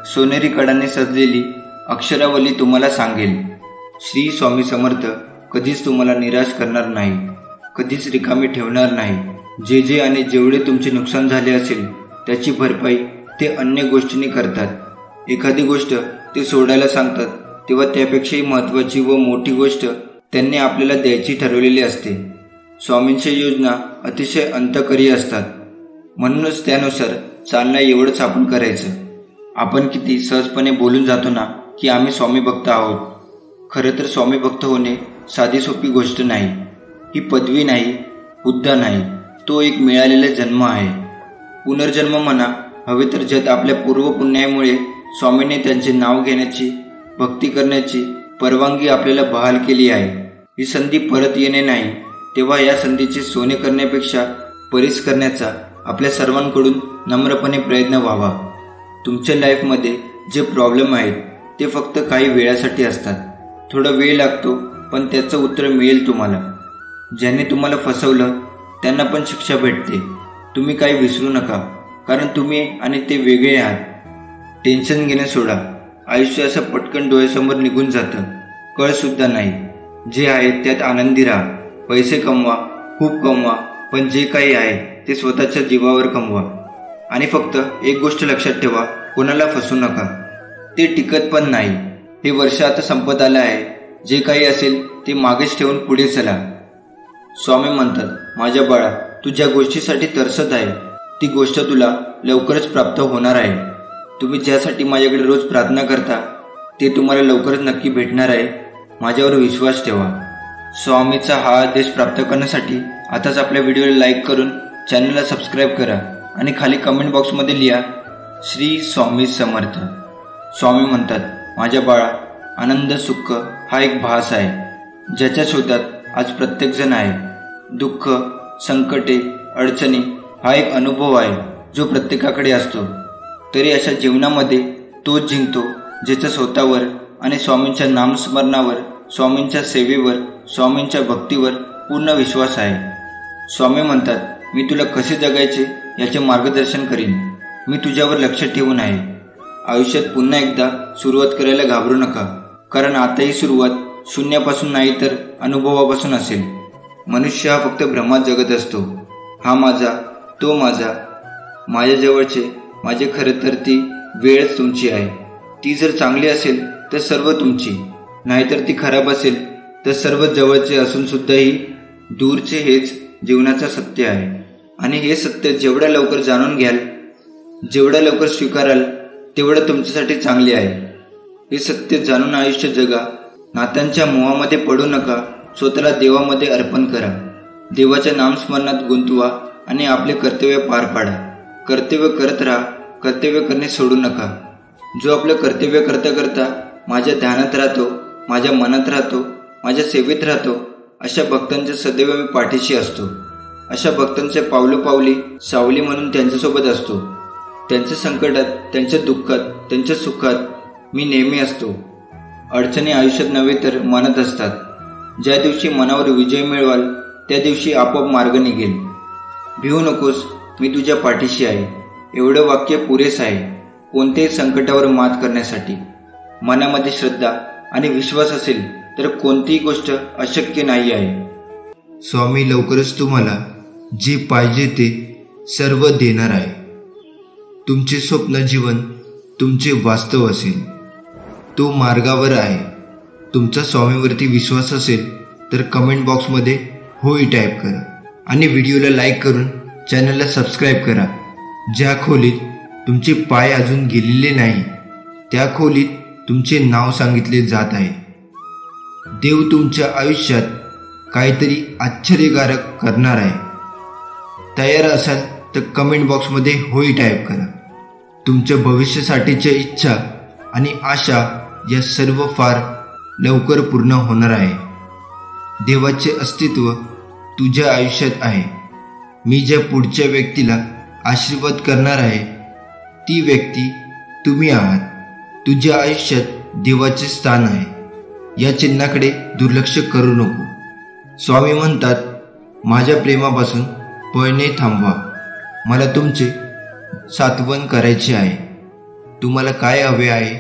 सोनेरी कडाने सजलेली अक्षरावली तुम्हाला सांगेल. श्री स्वामी समर्थ कधीच तुम्हाला निराश करणार नाही, कधीच रिकामी ठेवणार नाही. जे जे आणि जेवढे तुमचे नुकसान झाले असेल त्याची भरपाई ते अन्य गोष्टींनी करतात. एखादी गोष्ट ते सोडायला सांगतात तेव्हा त्यापेक्षाही महत्त्वाची व मोठी गोष्ट त्यांनी आपल्याला द्यायची ठरवलेली असते. स्वामींच्या योजना अतिशय अंतकरी असतात. म्हणूनच त्यानुसार चालणं एवढंच आपण करायचं. आपण किती सहजपणे बोलून जातो ना की आम्ही स्वामी भक्त आहोत. खरं तर स्वामी भक्त होणे साधी सोपी गोष्ट नाही. ही पदवी नाही, हुद्दा नाही. तो एक मिळालेला जन्म आहे. पुनर्जन्म म्हणा हवे तर, ज्यात आपल्या पूर्वपुण्यामुळे स्वामींनी त्यांचे नाव घेण्याची, भक्ती करण्याची परवानगी आपल्याला बहाल केली आहे. ही संधी परत येणे नाही. तेव्हा या संधीचे सोने करण्यापेक्षा परीस करण्याचा आपल्या सर्वांकडून नम्रपणे प्रयत्न व्हावा. तुमच्या लाईफमध्ये जे प्रॉब्लेम आहेत ते फक्त काही वेळासाठी असतात. थोडा वेळ लागतो, पण त्याचं उत्तर मिळेल तुम्हाला. ज्याने तुम्हाला फसवलं त्यांना पण शिक्षा भेटते. तुम्ही काही विसरू नका, कारण तुम्ही आणि ते वेगळे आहात. टेन्शन घेणं सोडा. आयुष्य असं पटकन डोळ्यासमोर निघून जातं, कळसुद्धा नाही. जे आहे त्यात आनंदी राहा. पैसे कमवा, खूप कमवा, पण जे काही आहे ते स्वतःच्या जीवावर कमवा. आणि फक्त एक गोष्ट लक्षात ठेवा, कोणाला फसू नका. ते टिकत पण नाही. हे वर्ष आता संपत आलं आहे. जे काही असेल ते मागेच ठेवून पुढे चला. स्वामी म्हणतात, माझ्या बाळा, तू ज्या गोष्टीसाठी तरसत आहे ती गोष्ट तुला लवकरच प्राप्त होणार आहे. तुम्ही ज्यासाठी माझ्याकडे रोज प्रार्थना करता ते तुम्हाला लवकरच नक्की भेटणार आहे. माझ्यावर विश्वास ठेवा. स्वामीचा हा आदेश प्राप्त करण्यासाठी आताच आपल्या व्हिडिओला लाईक करून चॅनलला सबस्क्राईब करा आणि खाली कमेंट बॉक्समध्ये लिहा, श्री स्वामी समर्थ. स्वामी म्हणतात, माझ्या बाळा, आनंद सुख हा एक भास आहे ज्याच्या शोधात आज प्रत्येकजण आहे. दुःख, संकटे, अडचणी हा एक अनुभव आहे जो प्रत्येकाकडे असतो. तरी अशा जीवनामध्ये तोच जिंकतो ज्याच्या स्वतःवर आणि स्वामींच्या नामस्मरणावर, स्वामींच्या सेवेवर, स्वामींच्या भक्तीवर पूर्ण विश्वास आहे. स्वामी म्हणतात, मी तुला कसे जगायचे याचे मार्गदर्शन करीन. मी तुझ्यावर लक्ष ठेवून आहे. आयुष्यात पुन्हा एकदा सुरुवात करायला घाबरू नका, कारण आता ही सुरुवात शून्यापासून नाही तर अनुभवापासून असेल. मनुष्य हा फक्त भ्रमात जगत असतो. हा माझा, तो माझा, माझ्याजवळचे, माझे. खरं तर ती वेळच तुमची आहे. ती जर चांगली असेल तर सर्व तुमची, नाहीतर ती खराब असेल तर सर्व जवळचे असून सुद्धाही दूरचे. हेच जीवनाचं सत्य आहे. आणि हे सत्य जेवढ्या लवकर जाणून घ्याल, जेवढ्या लवकर स्वीकाराल, तेवढं तुमच्यासाठी चांगले आहे. हे सत्य जाणून आयुष्य जगा. नात्यांच्या मोहामध्ये पडू नका. स्वतःला देवामध्ये अर्पण करा. देवाच्या नामस्मरणात गुंतवा आणि आपले कर्तव्य पार पाडा. कर्तव्य करत राहा. कर्तव्य करणे सोडू नका. जो आपलं कर्तव्य करता करता माझ्या ध्यानात राहतो, माझ्या मनात राहतो, माझ्या सेवेत राहतो, अशा भक्तांच्या सदैव मी पाठीशी असतो. अशा भक्तांच्या पावलोपावली सावली म्हणून त्यांच्यासोबत असतो. त्यांच्या संकटात, त्यांच्या दुःखात, त्यांच्या सुखात मी नेहमी असतो. अडचणी आयुष्यात नव्हे तर मनात असतात. ज्या दिवशी मनावर विजय मिळवाल त्या दिवशी आपोआप मार्ग निघेल. भिवू नकोस, मी तुझ्या पाठीशी आहे. एवढं वाक्य पुरेस आहे कोणत्याही संकटावर मात करण्यासाठी. मनामध्ये श्रद्धा आणि विश्वास असेल तर कोणतीही गोष्ट अशक्य नाही आहे. स्वामी लवकरच तुम्हाला जे पाहिजे ते सर्व देणार आहे. तुमचे स्वप्न जीवन तुमचे वास्तव असेल. तो मार्गावर आहे. तुमचा स्वामीवरती विश्वास असेल तर कमेंट बॉक्समध्ये होय टाईप करा आणि व्हिडिओला लाईक करून चॅनलला सबस्क्राईब करा. ज्या खोलीत तुमचे पाय अजून गेलेले नाही त्या खोलीत तुमचे नाव सांगितले जात आहे. देव तुमच्या आयुष्यात काहीतरी आश्चर्यकारक करणार आहे. तयार असाल तर कमेंट बॉक्समध्ये होय टाईप करा. तुमच्या भविष्यासाठीच्या इच्छा आणि आशा या सर्व फार लवकर पूर्ण होणार आहे. देवाचे अस्तित्व तुझ्या आयुष्यात आहे. मी ज्या पुढच्या व्यक्तीला आशीर्वाद करणार आहे ती व्यक्ती तुम्ही आहात. तुझ्या आयुष्यात देवाचे स्थान आहे. या चिन्हाकडे दुर्लक्ष करू नको. स्वामी म्हणतात, माझ्या प्रेमापासून पळणे थांबवा. मला तुमचे सात्वन करायचे आहे. तुम्हाला काय हवे आहे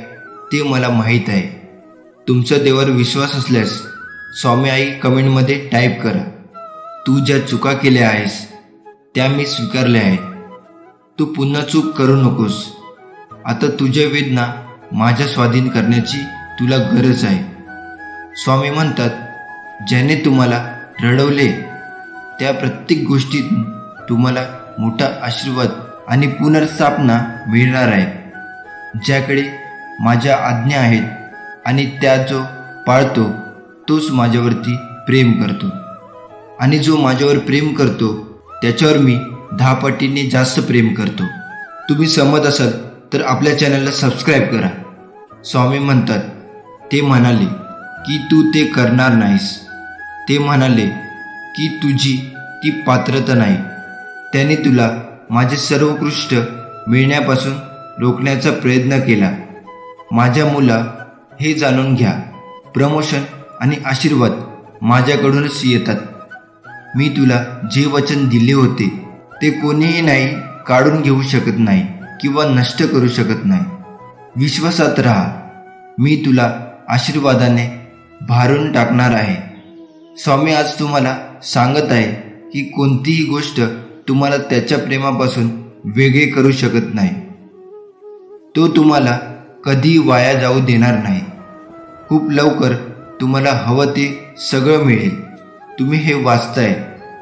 ते मला माहीत आहे. तुमचा देवावर विश्वास असल्यास स्वामी आई कमेंटमध्ये टाईप करा. तू ज्या चुका केल्या आहेस त्या मी स्वीकारल्या आहेत. तू पुन्हा चूक करू नकोस. आता तुझ्या वेदना माझ्या स्वाधीन करण्याची तुला गरज आहे. स्वामी म्हणतात, ज्याने तुम्हाला रडवले त्या प्रत्येक गोष्टीत तुम्हाला मोठा आशीर्वाद आणि पुनर्स्थापना मिळणार आहे. ज्याकडे माझ्या आज्ञा आहेत आणि त्या जो पाळतो तोच माझ्यावरती प्रेम करतो. आणि जो माझ्यावर प्रेम करतो त्याच्यावर मी 10 पटीने जास्त प्रेम करतो. तुम्ही सहमत असाल तर आपल्या चॅनलला सबस्क्राईब करा. स्वामी म्हणतात, ते म्हणाले की तू ते करणार नाहीस. ते म्हणाले की तुझी ती पात्रता नाही. त्याने तुला माझे सर्वोत्कृष्ट मिळण्यापासून रोखण्याचा प्रयत्न केला. माझ्या मुला, हे जाणून घ्या, प्रमोशन आणि आशीर्वाद माझ्याकडूनच येतात. मी तुला जे वचन दिले होते ते कोणीही नाही काढून घेऊ शकत नाही किंवा नष्ट करू शकत नाही. विश्वासात राहा. मी तुला आशीर्वादाने भारून टाकणार आहे. स्वामी आज तुम्हाला सांगत आहे की कोणतीही गोष्ट तुम्हाला त्याच्या प्रेमापासून वेगळे करू शकत नाही. तो तुम्हाला कधी वाया जाऊ देणार नाही. खूप लवकर तुम्हाला हवं ते सगळं मिळेल. तुम्ही हे वाचताय,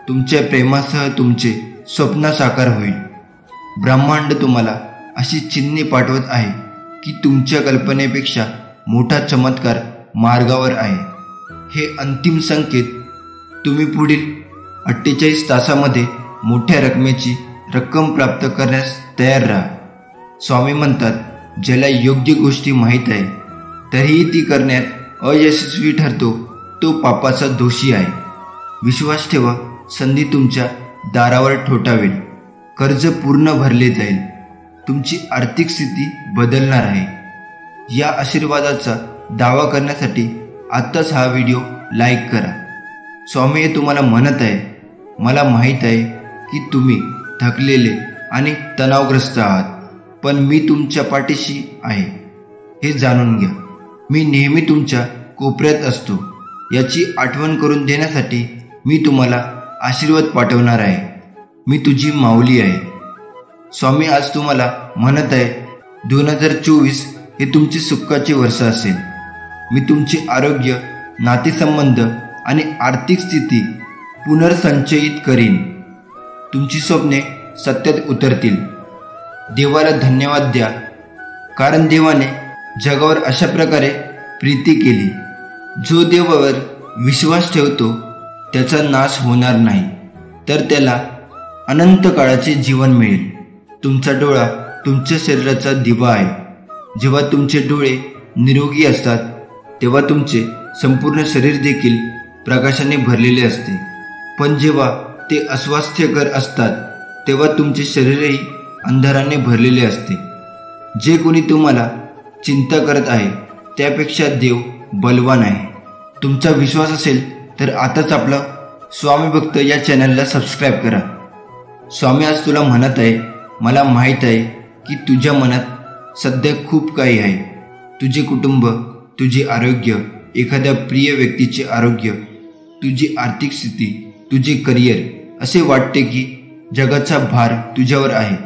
तुमच्या प्रेमासह तुमचे स्वप्न साकार होईल. ब्रह्मांड तुम्हाला अशी चिन्हे पाठवत आहे की तुमच्या कल्पनेपेक्षा मोठा चमत्कार मार्गावर आहे. हे अंतिम संकेत. तुम्ही पुढील 48 तासामध्ये मोठ्या रक्कम प्राप्त करण्यास तयार राहा. स्वामी म्हणतात, ज्याला योग्य गोष्टी माहीत आहे तरीही ती करण्यात अयशस्वी ठरतो तो पापाचा दोषी आहे. विश्वास ठेवा, संधी तुमच्या दारावर ठोठावेल. कर्ज पूर्ण भरले जाईल. तुमची आर्थिक स्थिती बदलणार आहे. या आशीर्वादाचा दावा करण्यासाठी आत्ताच हा व्हिडिओ लाईक करा. स्वामी हे तुम्हाला म्हणत आहे, मला माहीत आहे की तुम्ही थकलेले आणि तणावग्रस्त आहात, पण मी तुमच्या पाठीशी आहे हे जाणून घ्या. मी नेहमी तुमच्या कोपऱ्यात असतो याची आठवण करून देण्यासाठी मी तुम्हाला आशीर्वाद पाठवणार आहे. मी तुझी माऊली आहे. स्वामी आज तुम्हाला म्हणत आहे, 2024 हे तुमचे सुखाचे वर्ष असेल. मी तुमचे आरोग्य, नातेसंबंध आणि आर्थिक स्थिती पुनर्संचयित करीन. तुमची स्वप्ने सत्यात उतरतील. देवाला धन्यवाद द्या, कारण देवाने जगावर अशा प्रकारे प्रीती केली. जो देवावर विश्वास ठेवतो त्याचा नाश होणार नाही, तर त्याला अनंत काळाचे जीवन मिळेल. तुमचा डोळा तुमच्या शरीराचा दिवा आहे. जेव्हा तुमचे डोळे निरोगी असतात तेव्हा तुमचे संपूर्ण शरीर देखील प्रकाशाने भरलेले असते. पण जेव्हा ते अस्वास्थ्यकर असतात तेव्हा तुमचे शरीरही अंधाराने भरलेले असते. जे कोणी तुम्हाला चिंता करत आहे त्यापेक्षा देव बलवान आहे. तुमचा विश्वास असेल तर आताच आपलं स्वामी भक्त या चॅनलला सबस्क्राईब करा. स्वामी आज तुला म्हणत आहे, मला माहीत आहे की तुझ्या मनात सध्या खूप काही आहे. तुझे कुटुंब, तुझे आरोग्य, एखाद्या प्रिय व्यक्तीचे आरोग्य, तुझी आर्थिक स्थिती, तुझे करिअर. असे वाटते की जगाचा भार तुझ्यावर आहे.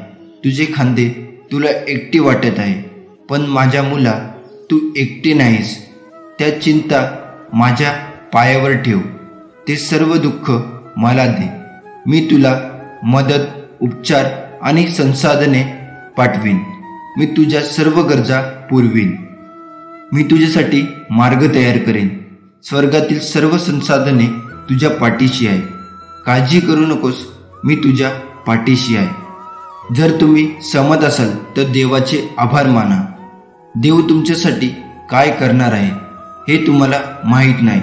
तुझे खांदे तुला एकटे वाटत आहे. पण माझ्या मुला, तू एकटे नाहीस. त्या चिंता माझ्या पायावर ठेव. ते सर्व दुःख मला दे. मी तुला मदत, उपचार आणि संसाधने पाठवीन. मी तुझ्या सर्व गरजा पुरवीन. मी तुझ्यासाठी मार्ग तयार करेन. स्वर्गातील सर्व संसाधने तुझ्या पाठीशी आहे. काळजी करू नकोस, मी तुझ्या पाठीशी आहे. जर तुम्ही सहमत असाल तर देवाचे आभार माना. देव तुमच्यासाठी काय करणार आहे हे तुम्हाला माहीत नाही,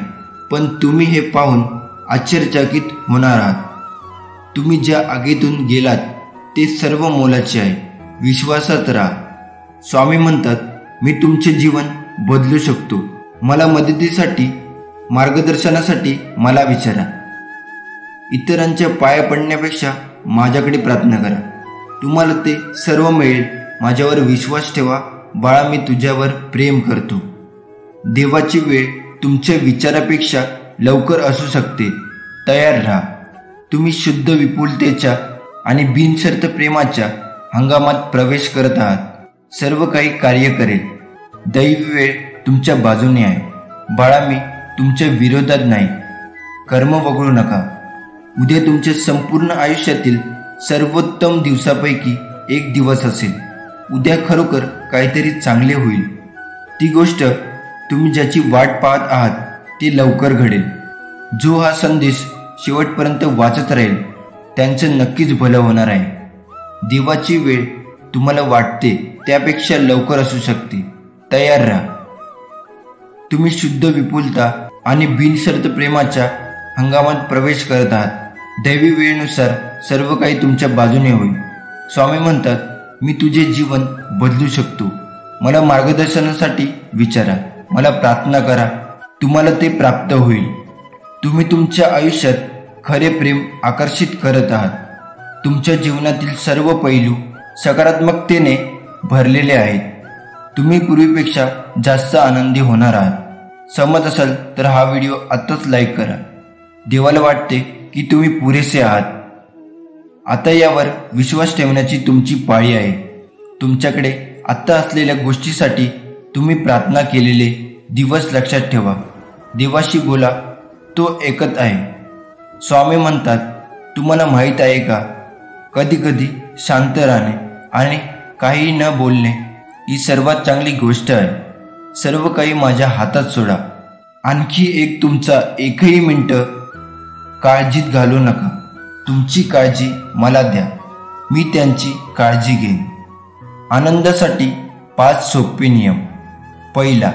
पण तुम्ही हे पाहून आश्चर्यचकित होणार आहात. तुम्ही ज्या आगीतून गेलात ते सर्व मोलाचे आहे. विश्वासात राहा. स्वामी म्हणतात, मी तुमचे जीवन बदलू शकतो. मला मदतीसाठी, मार्गदर्शनासाठी मला विचारा. इतरांच्या पाया पडण्यापेक्षा माझ्याकडे प्रार्थना करा. तुम्हाला ते सर्व मिळेल. माझ्यावर विश्वास ठेवा बाळा, मी तुझ्यावर प्रेम करतो. देवाची वेळ तुमच्या विचारापेक्षा लवकर असू शकते. तयार राहा. तुम्ही शुद्ध विपुलतेच्या आणि बिनशर्त प्रेमाच्या हंगामात प्रवेश करत आहात. सर्व काही कार्य करेल. दैवी वेळ तुमच्या बाजूने आहे. बाळा, मी तुमच्या विरोधात नाही. कर्म वगळू नका. उद्या तुमच्या संपूर्ण आयुष्यातील सर्वोत्तम दिवसापैकी एक दिवस असेल. उद्या खरोखर काहीतरी चांगले होईल. ती गोष्ट तुम्ही ज्याची वाट पाहत आहात ती लवकर घडेल. जो हा संदेश शेवटपर्यंत वाचत राहील त्यांचं नक्कीच भलं होणार आहे. देवाची वेळ तुम्हाला वाटते त्यापेक्षा लवकर असू शकते. तयार राहा. तुम्ही शुद्ध विपुलता आणि बिनशर्त प्रेमाच्या हंगामात प्रवेश करत आहात. दैवी वेळेनुसार सर्व काही तुमच्या बाजूने होईल. स्वामी म्हणतात, मी तुझे जीवन बदलू शकतो. मला मार्गदर्शनासाठी विचारा. मला प्रार्थना करा. तुम्हाला ते प्राप्त होईल. तुम्ही तुमच्या आयुष्यात खरे प्रेम आकर्षित करत आहात. तुमच्या जीवनातील सर्व पैलू सकारात्मकतेने भरलेले आहेत. तुम्ही पूर्वीपेक्षा जास्त आनंदी होणार आहात. सहमत असाल तर हा व्हिडिओ आत्ताच लाईक करा. देवाला वाटते की तुम्ही पुरेसे आहात. आता यावर विश्वास ठेवण्याची तुमची पाळी आहे. तुमच्याकडे आत्ता असलेल्या गोष्टीसाठी तुम्ही प्रार्थना केलेले दिवस लक्षात ठेवा. देवाशी बोला, तो ऐकत आहे. स्वामी म्हणतात, तुम्हाला माहीत आहे का, कधी कधी शांत राहणे आणि काही न बोलणे ही सर्वात चांगली गोष्ट आहे. सर्व काही माझ्या हातात सोडा. आणखी एक तुमचा एकही मिनिट काळजीत घालू नका. तुमची काळजी मला द्या, मी त्यांची काळजी घेईन. आनंदासाठी 5 सोपे नियम. पहिला,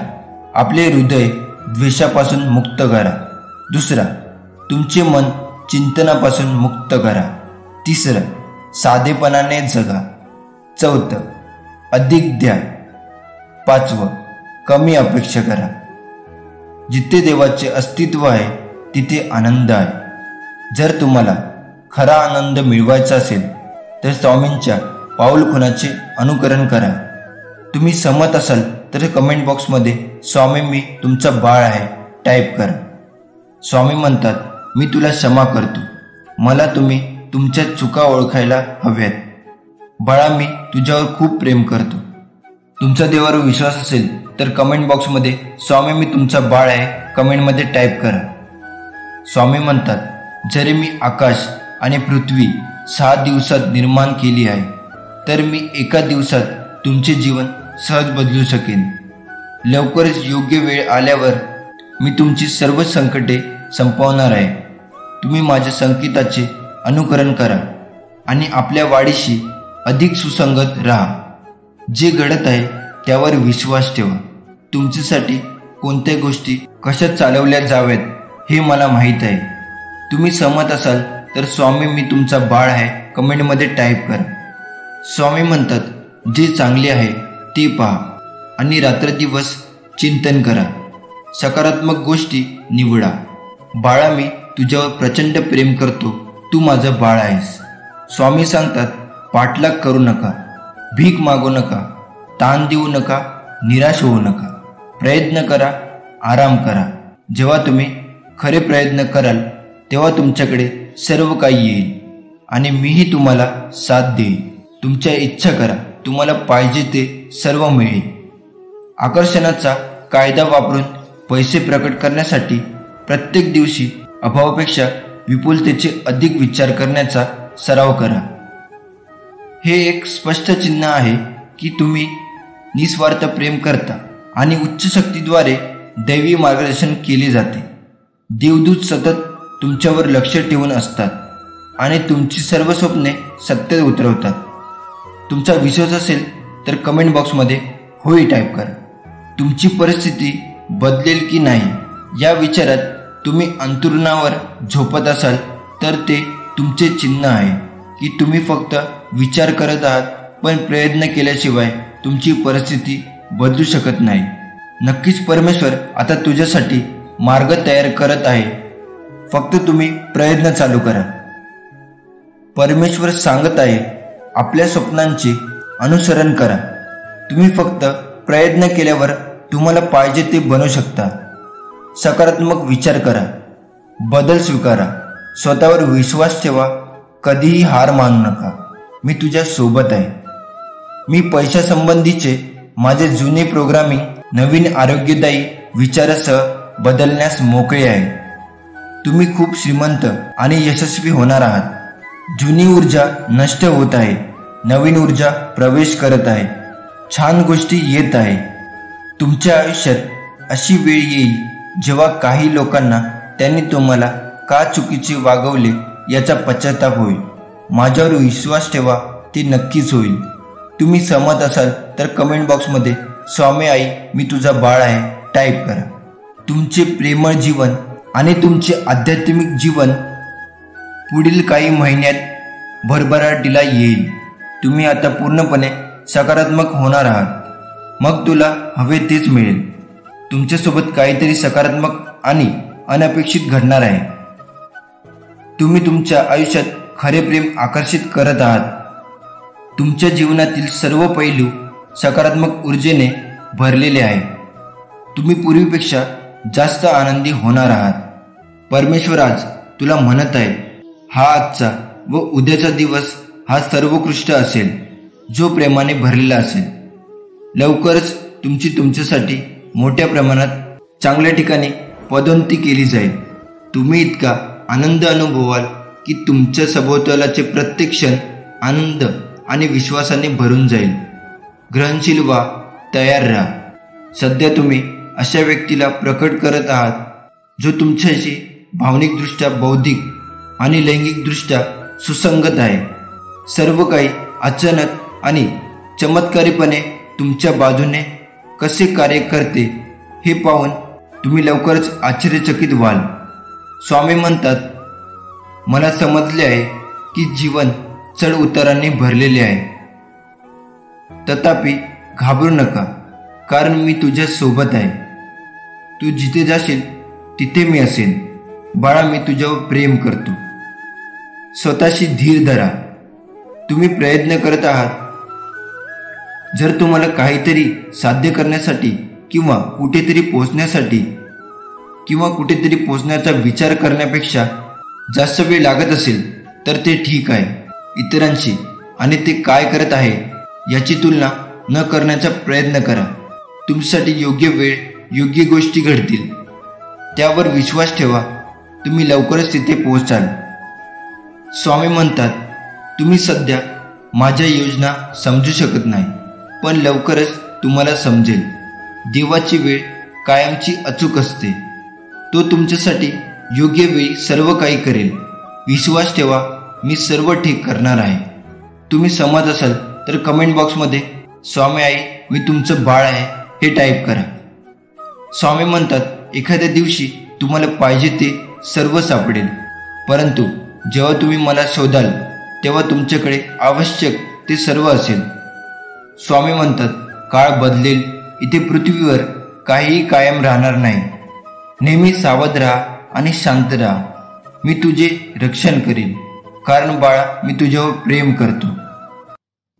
आपले हृदय द्वेषापासून मुक्त करा. दुसरा, तुमचे मन चिंतनापासून मुक्त करा. तिसरं, साधेपणाने जगा. चौथं, अधिक द्या. 5वं, कमी अपेक्षा करा. जिथे देवाचे अस्तित्व आहे तिथे आनंद आहे. जर तुम्हाला खरा आनंद मिळवायचा असेल तर स्वामींच्या पाऊलखुणाचे अनुकरण करा. तुम्ही सहमत असाल तर कमेंट बॉक्समध्ये स्वामी मी तुमचा बाळ आहे टाईप करा. स्वामी म्हणतात, मी तुला क्षमा करतो. मला तुम्ही तुमच्या चुका ओळखायला हव्यात. बाळा, मी तुझ्यावर खूप प्रेम करतो. तुमचा देवावर विश्वास असेल तर कमेंट बॉक्समध्ये स्वामी मी तुमचा बाळ आहे कमेंटमध्ये टाईप करा. स्वामी म्हणतात, जरी मी आकाश आणि पृथ्वी 6 दिवसात निर्माण केली आहे तर मी एका दिवसात तुमचे जीवन सहज बदलू शकेन. लवकरच योग्य वेळ आल्यावर मी तुमची सर्व संकटे संपवणार आहे. तुम्ही माझ्या संकेताचे अनुकरण करा आणि आपल्या वाढीशी अधिक सुसंगत राहा. जे घडत आहे त्यावर विश्वास ठेवा. तुमच्यासाठी कोणत्या गोष्टी कशा चालवल्या जाव्यात हे मला माहीत आहे. तुम्ही सहमत असाल तर स्वामी मी तुमचा बाळ आहे कमेंटमध्ये टाईप करा. स्वामी म्हणतात, जे चांगले आहे ते पहा आणि रात्रदिवस चिंतन करा. सकारात्मक गोष्टी निवडा. बाळा, मी तुझ्यावर प्रचंड प्रेम करतो. तू माझं बाळ आहेस. स्वामी सांगतात, पाठलाग करू नका, भीक मागू नका, ताण देऊ नका, निराश होऊ नका. प्रयत्न करा, आराम करा. जेव्हा तुम्ही खरे प्रयत्न कराल तेव्हा तुमच्याकडे सर्व काही येईल आणि मीही तुम्हाला साथ देईन. तुमच्या इच्छा करा, तुम्हाला पाहिजे ते सर्व मिळेल. आकर्षणाचा कायदा वापरून पैसे प्रकट करण्यासाठी प्रत्येक दिवशी अभावापेक्षा विपुलतेचे अधिक विचार करण्याचा सराव करा. हे एक स्पष्ट चिन्ह आहे की तुम्ही निस्वार्थ प्रेम करता आणि उच्च शक्तीद्वारे दैवी मार्गदर्शन केले जाते. देवदूत सतत तुमच्यावर लक्ष ठेवून असतात आणि तुमची सर्व स्वप्ने सत्यात उतरवतात. तुमचा विश्वास असेल तर कमेंट बॉक्समध्ये होय टाईप करा. तुमची परिस्थिती बदलेल की नाही या विचारात तुम्ही अंतरुणावर झोपत असाल तर ते तुमचे चिन्ह आहे की तुम्ही फक्त विचार करत आहात, पण प्रयत्न केल्याशिवाय तुमची परिस्थिती बदलू शकत नाही. नक्कीच परमेश्वर आता तुझ्यासाठी मार्ग तयार करत आहे. फक्त तुम्ही प्रयत्न चालू करा. परमेश्वर सांगत आहे, आपल्या स्वप्नांचे अनुसरण करा. तुम्ही फक्त प्रयत्न केल्यावर तुम्हाला पाहिजे ते बनवू शकता. सकारात्मक विचार करा, बदल स्वीकारा, स्वतःवर विश्वास ठेवा. कधीही हार मानू नका. मी तुझ्या सोबत आहे. मी पैशासंबंधीचे माझे जुने प्रोग्रामिंग नवीन आरोग्यदायी विचारासह बदलण्यास मोकळे आहे. तुम्ही खूप श्रीमंत आणि यशस्वी होणार आहात. जुनी ऊर्जा नष्ट होत आहे, नवीन ऊर्जा प्रवेश करत आहे. छान गोष्टी येत आहे. तुमच्या आयुष्यात अशी वेळ येईल जेव्हा काही लोकांना त्यांनी तुम्हाला का चुकीचे वागवले याचा पश्चाताप होईल. माझ्यावर विश्वास ठेवा, ते नक्कीच होईल. तुम्ही सहमत असाल तर कमेंट बॉक्समध्ये स्वामी आई मी तुझा बाळ आहे टाईप करा. तुमचे प्रेमळ जीवन आणि तुमचे आध्यात्मिक जीवन पुढील काही महिन्यात भरभराटीला येईल. तुम्ही आता पूर्णपणे सकारात्मक होणार आहात. मग तुला हवे तेच मिळेल. तुमच्यासोबत काहीतरी सकारात्मक आणि अनपेक्षित घडणार आहे. तुम्ही तुमच्या आयुष्यात खरे प्रेम आकर्षित करत आहात. तुमच्या जीवनातील सर्व पैलू सकारात्मक ऊर्जेने भरलेले आहेत. तुम्ही पूर्वीपेक्षा जास्त आनंदी होणार आहात. परमेश्वर आज तुला म्हणत आहे, हा आजचा व उद्याचा दिवस हा सर्वोत्कृष्ट असेल, जो प्रेमाने भरलेला असेल. लवकरच तुमची तुमच्यासाठी मोठ्या प्रमाणात चांगल्या ठिकाणी पदोन्नती केली जाईल. तुम्ही इतका आनंद अनुभवाल की तुमच्या सभोवतालचे प्रत्येक क्षण आनंद आणि विश्वासाने भरून जाईल. ग्रहणशील व्हा, तयार राहा. सध्या तुम्ही अशा व्यक्तीला प्रकट करत आहात जो तुमच्याशी भावनिकदृष्ट्या, बौद्धिक आणि लैंगिकदृष्ट्या सुसंगत आहे. सर्व काही अचानक आणि चमत्कारीपणे तुमच्या बाजूने कसे कार्य करते हे पाहून तुम्ही लवकरच आश्चर्यचकित व्हाल. स्वामी म्हणतात, मला समजले आहे की जीवन चढ उतारांनी भरलेले आहे. तथापि घाबरू नका, कारण मी तुझ्या सोबत आहे. तू जिथे जाशील तिथे मी असेन. बाळा, मी तुझ्यावर प्रेम करतो. स्वतःशी धीर धरा. तुम्ही प्रयत्न करत आहात. जर तुम्हाला काहीतरी साध्य करण्यासाठी किंवा कुठेतरी पोहोचण्याचा विचार करण्यापेक्षा जास्त वेळ लागत असेल तर ते ठीक आहे. इतरांशी आणि ते काय करत आहे याची तुलना न करण्याचा प्रयत्न करा. तुमच्यासाठी योग्य वेळ, योग्य गोष्टी घडतील. त्यावर विश्वास ठेवा. तुम्ही लवकरच तिथे पोहोचाल. स्वामी म्हणतात, तुम्ही सध्या माझ्या योजना समजू शकत नाही, पण लवकरच तुम्हाला समजेल. देवाची वेळ कायमची अचूक असते. तो तुमच्यासाठी योग्य वेळी सर्व काही करेल. विश्वास ठेवा, मी सर्व ठीक करणार आहे. तुम्ही सहमत असाल तर कमेंट बॉक्समध्ये स्वामी आई, मी तुमचं बाळ आहे हे टाईप करा. स्वामी म्हणतात, एखाद्या दिवशी तुम्हाला पाहिजे ते सर्व सापडेल, परंतु जेव्हा तुम्ही मला शोधाल तेव्हा तुमच्याकडे आवश्यक ते सर्व असेल. स्वामी म्हणतात, काळ बदलेल. इथे पृथ्वीवर काहीही कायम राहणार नाही. नेहमी सावध राहा आणि शांत राहा. मी तुझे रक्षण करीन, कारण बाळा, मी तुझ्यावर प्रेम करतो.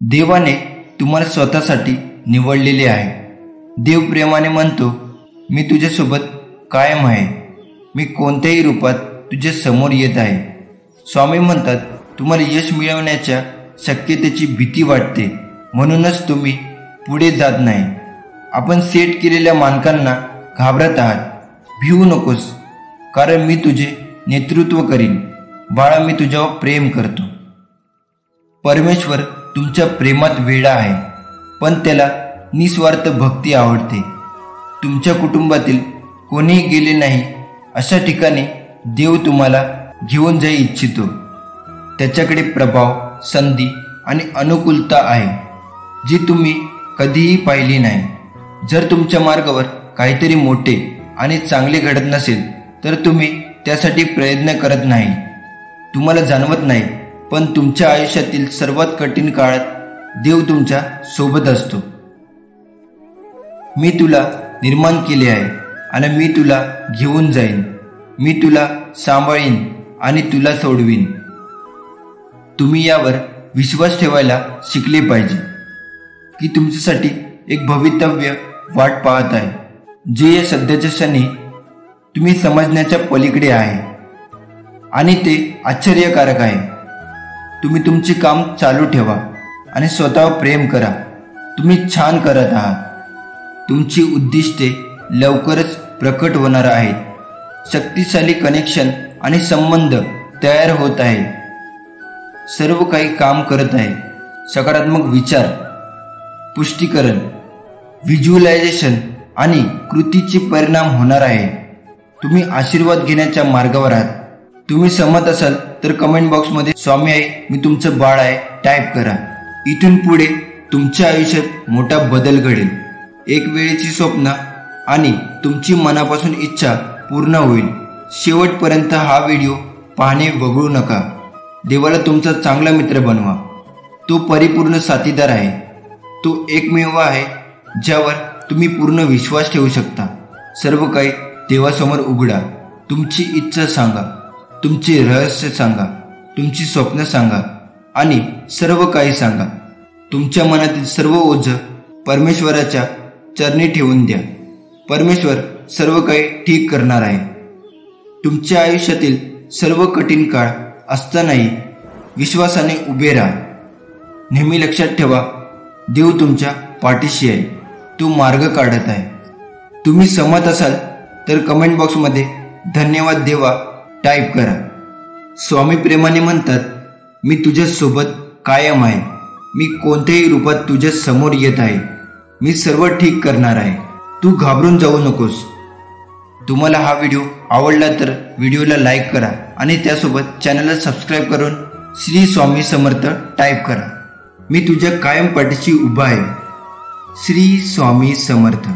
देवाने तुम्हाला स्वतःसाठी निवडलेले आहे. देव प्रेमाने म्हणतो, मी तुझ्यासोबत कायम आहे. मी कोणत्याही रूपात तुझ्या समोर येत आहे. स्वामी म्हणतात, तुम्हाला यश मिळवण्याच्या शक्यतेची भीती वाटते, म्हणूनच तुम्ही पुढे जात नाही. आपण सेट केलेल्या मानकांना घाबरत आहात. भिवू नकोस, कारण मी तुझे नेतृत्व करीन. बाळा, मी तुझ्यावर प्रेम करतो. परमेश्वर तुमच्या प्रेमात वेडा आहे, पण त्याला निस्वार्थ भक्ती आवडते. तुमच्या कुटुंबातील कोणीही गेले नाही अशा ठिकाणी देव तुम्हाला घेऊन जाई इच्छितो. त्याच्याकडे प्रभाव, संधी आणि अनुकूलता आहे जी तुम्ही कधीही पाहिली नाही. जर तुमच्या मार्गावर काहीतरी मोठे आणि चांगले घडत नसेल तर तुम्ही त्यासाठी प्रयत्न करत नाही. तुम्हाला जाणवत नाही, पण तुमच्या आयुष्यातील सर्वात कठीण काळात देव तुमच्या सोबत असतो. मी तुला निर्माण केले आहे आणि मी तुला घेऊन जाईन. मी तुला सांभाळीन आणि तुला सोडवीन. तुम्ही यावर विश्वास ठेवायला शिकले पाहिजे की तुमच्यासाठी एक भवितव्य वाट पाहत आहे, जे या सध्याच्या क्षणी तुम्ही समजण्याच्या पलीकडे आहे आणि ते आश्चर्यकारक आहे. तुम्ही तुमचे काम चालू ठेवा आणि स्वतःवर प्रेम करा. तुम्ही छान करत आहात. तुमची उद्दिष्टे लवकरच प्रकट होणार आहेत. शक्तिशाली कनेक्शन आणि संबंध तयार होत आहे. सर्व काही काम करत आहे. सकारात्मक विचार, पुष्टीकरण, व्हिज्युअलायझेशन आणि कृतीचे परिणाम होणार आहे. तुम्ही आशीर्वाद घेण्याच्या मार्गावर आहात. तुम्ही सहमत असाल तर कमेंट बॉक्समध्ये स्वामी आई, मी तुमचं बाळ आहे टाईप करा. इथून पुढे तुमच्या आयुष्यात मोठा बदल घडेल. एक वेळेची स्वप्न आणि तुमची मनापासून इच्छा पूर्ण होईल. शेवटपर्यंत हा व्हिडिओ पाहणे वगळू नका. देवाला तुमचा चांगला मित्र बनवा. तो परिपूर्ण साथीदार आहे. तो एकमेव आहे ज्यावर तुम्ही पूर्ण विश्वास ठेवू शकता. सर्व काही देवासमोर उघडा. तुमची इच्छा सांगा, तुमचे रहस्य सांगा, तुमची स्वप्न सांगा आणि सर्व काही सांगा. तुमच्या मनातील सर्व ओझं परमेश्वराच्या चरणी ठेवून द्या. परमेश्वर सर्व काही ठीक करणार आहे. तुमच्या आयुष्यातील सर्व कठीण काळ असतानाही विश्वासाने उभे राहा. नेहमी लक्षात ठेवा, देव तुमच्या पाठीशी आहे. तो मार्ग काढत आहे. तुम्ही सहमत असाल तर कमेंट बॉक्समध्ये धन्यवाद देवा टाईप करा. स्वामी प्रेमाने म्हणतात, मी तुझ्या सोबत कायम आहे. मी कोणत्याही रूपात तुझ्या समोर येत आहे. मी सर्व ठीक करणार आहे. तू घाबरून जाऊ नकोस. तुम्हाला हा व्हिडिओ आवडला तर व्हिडिओला लाईक करा आणि त्यासोबत चॅनलला सबस्क्राईब करून श्री स्वामी समर्थ टाईप करा. मी तुझ्या कायम पाठीशी उभा आहे. श्री स्वामी समर्थ.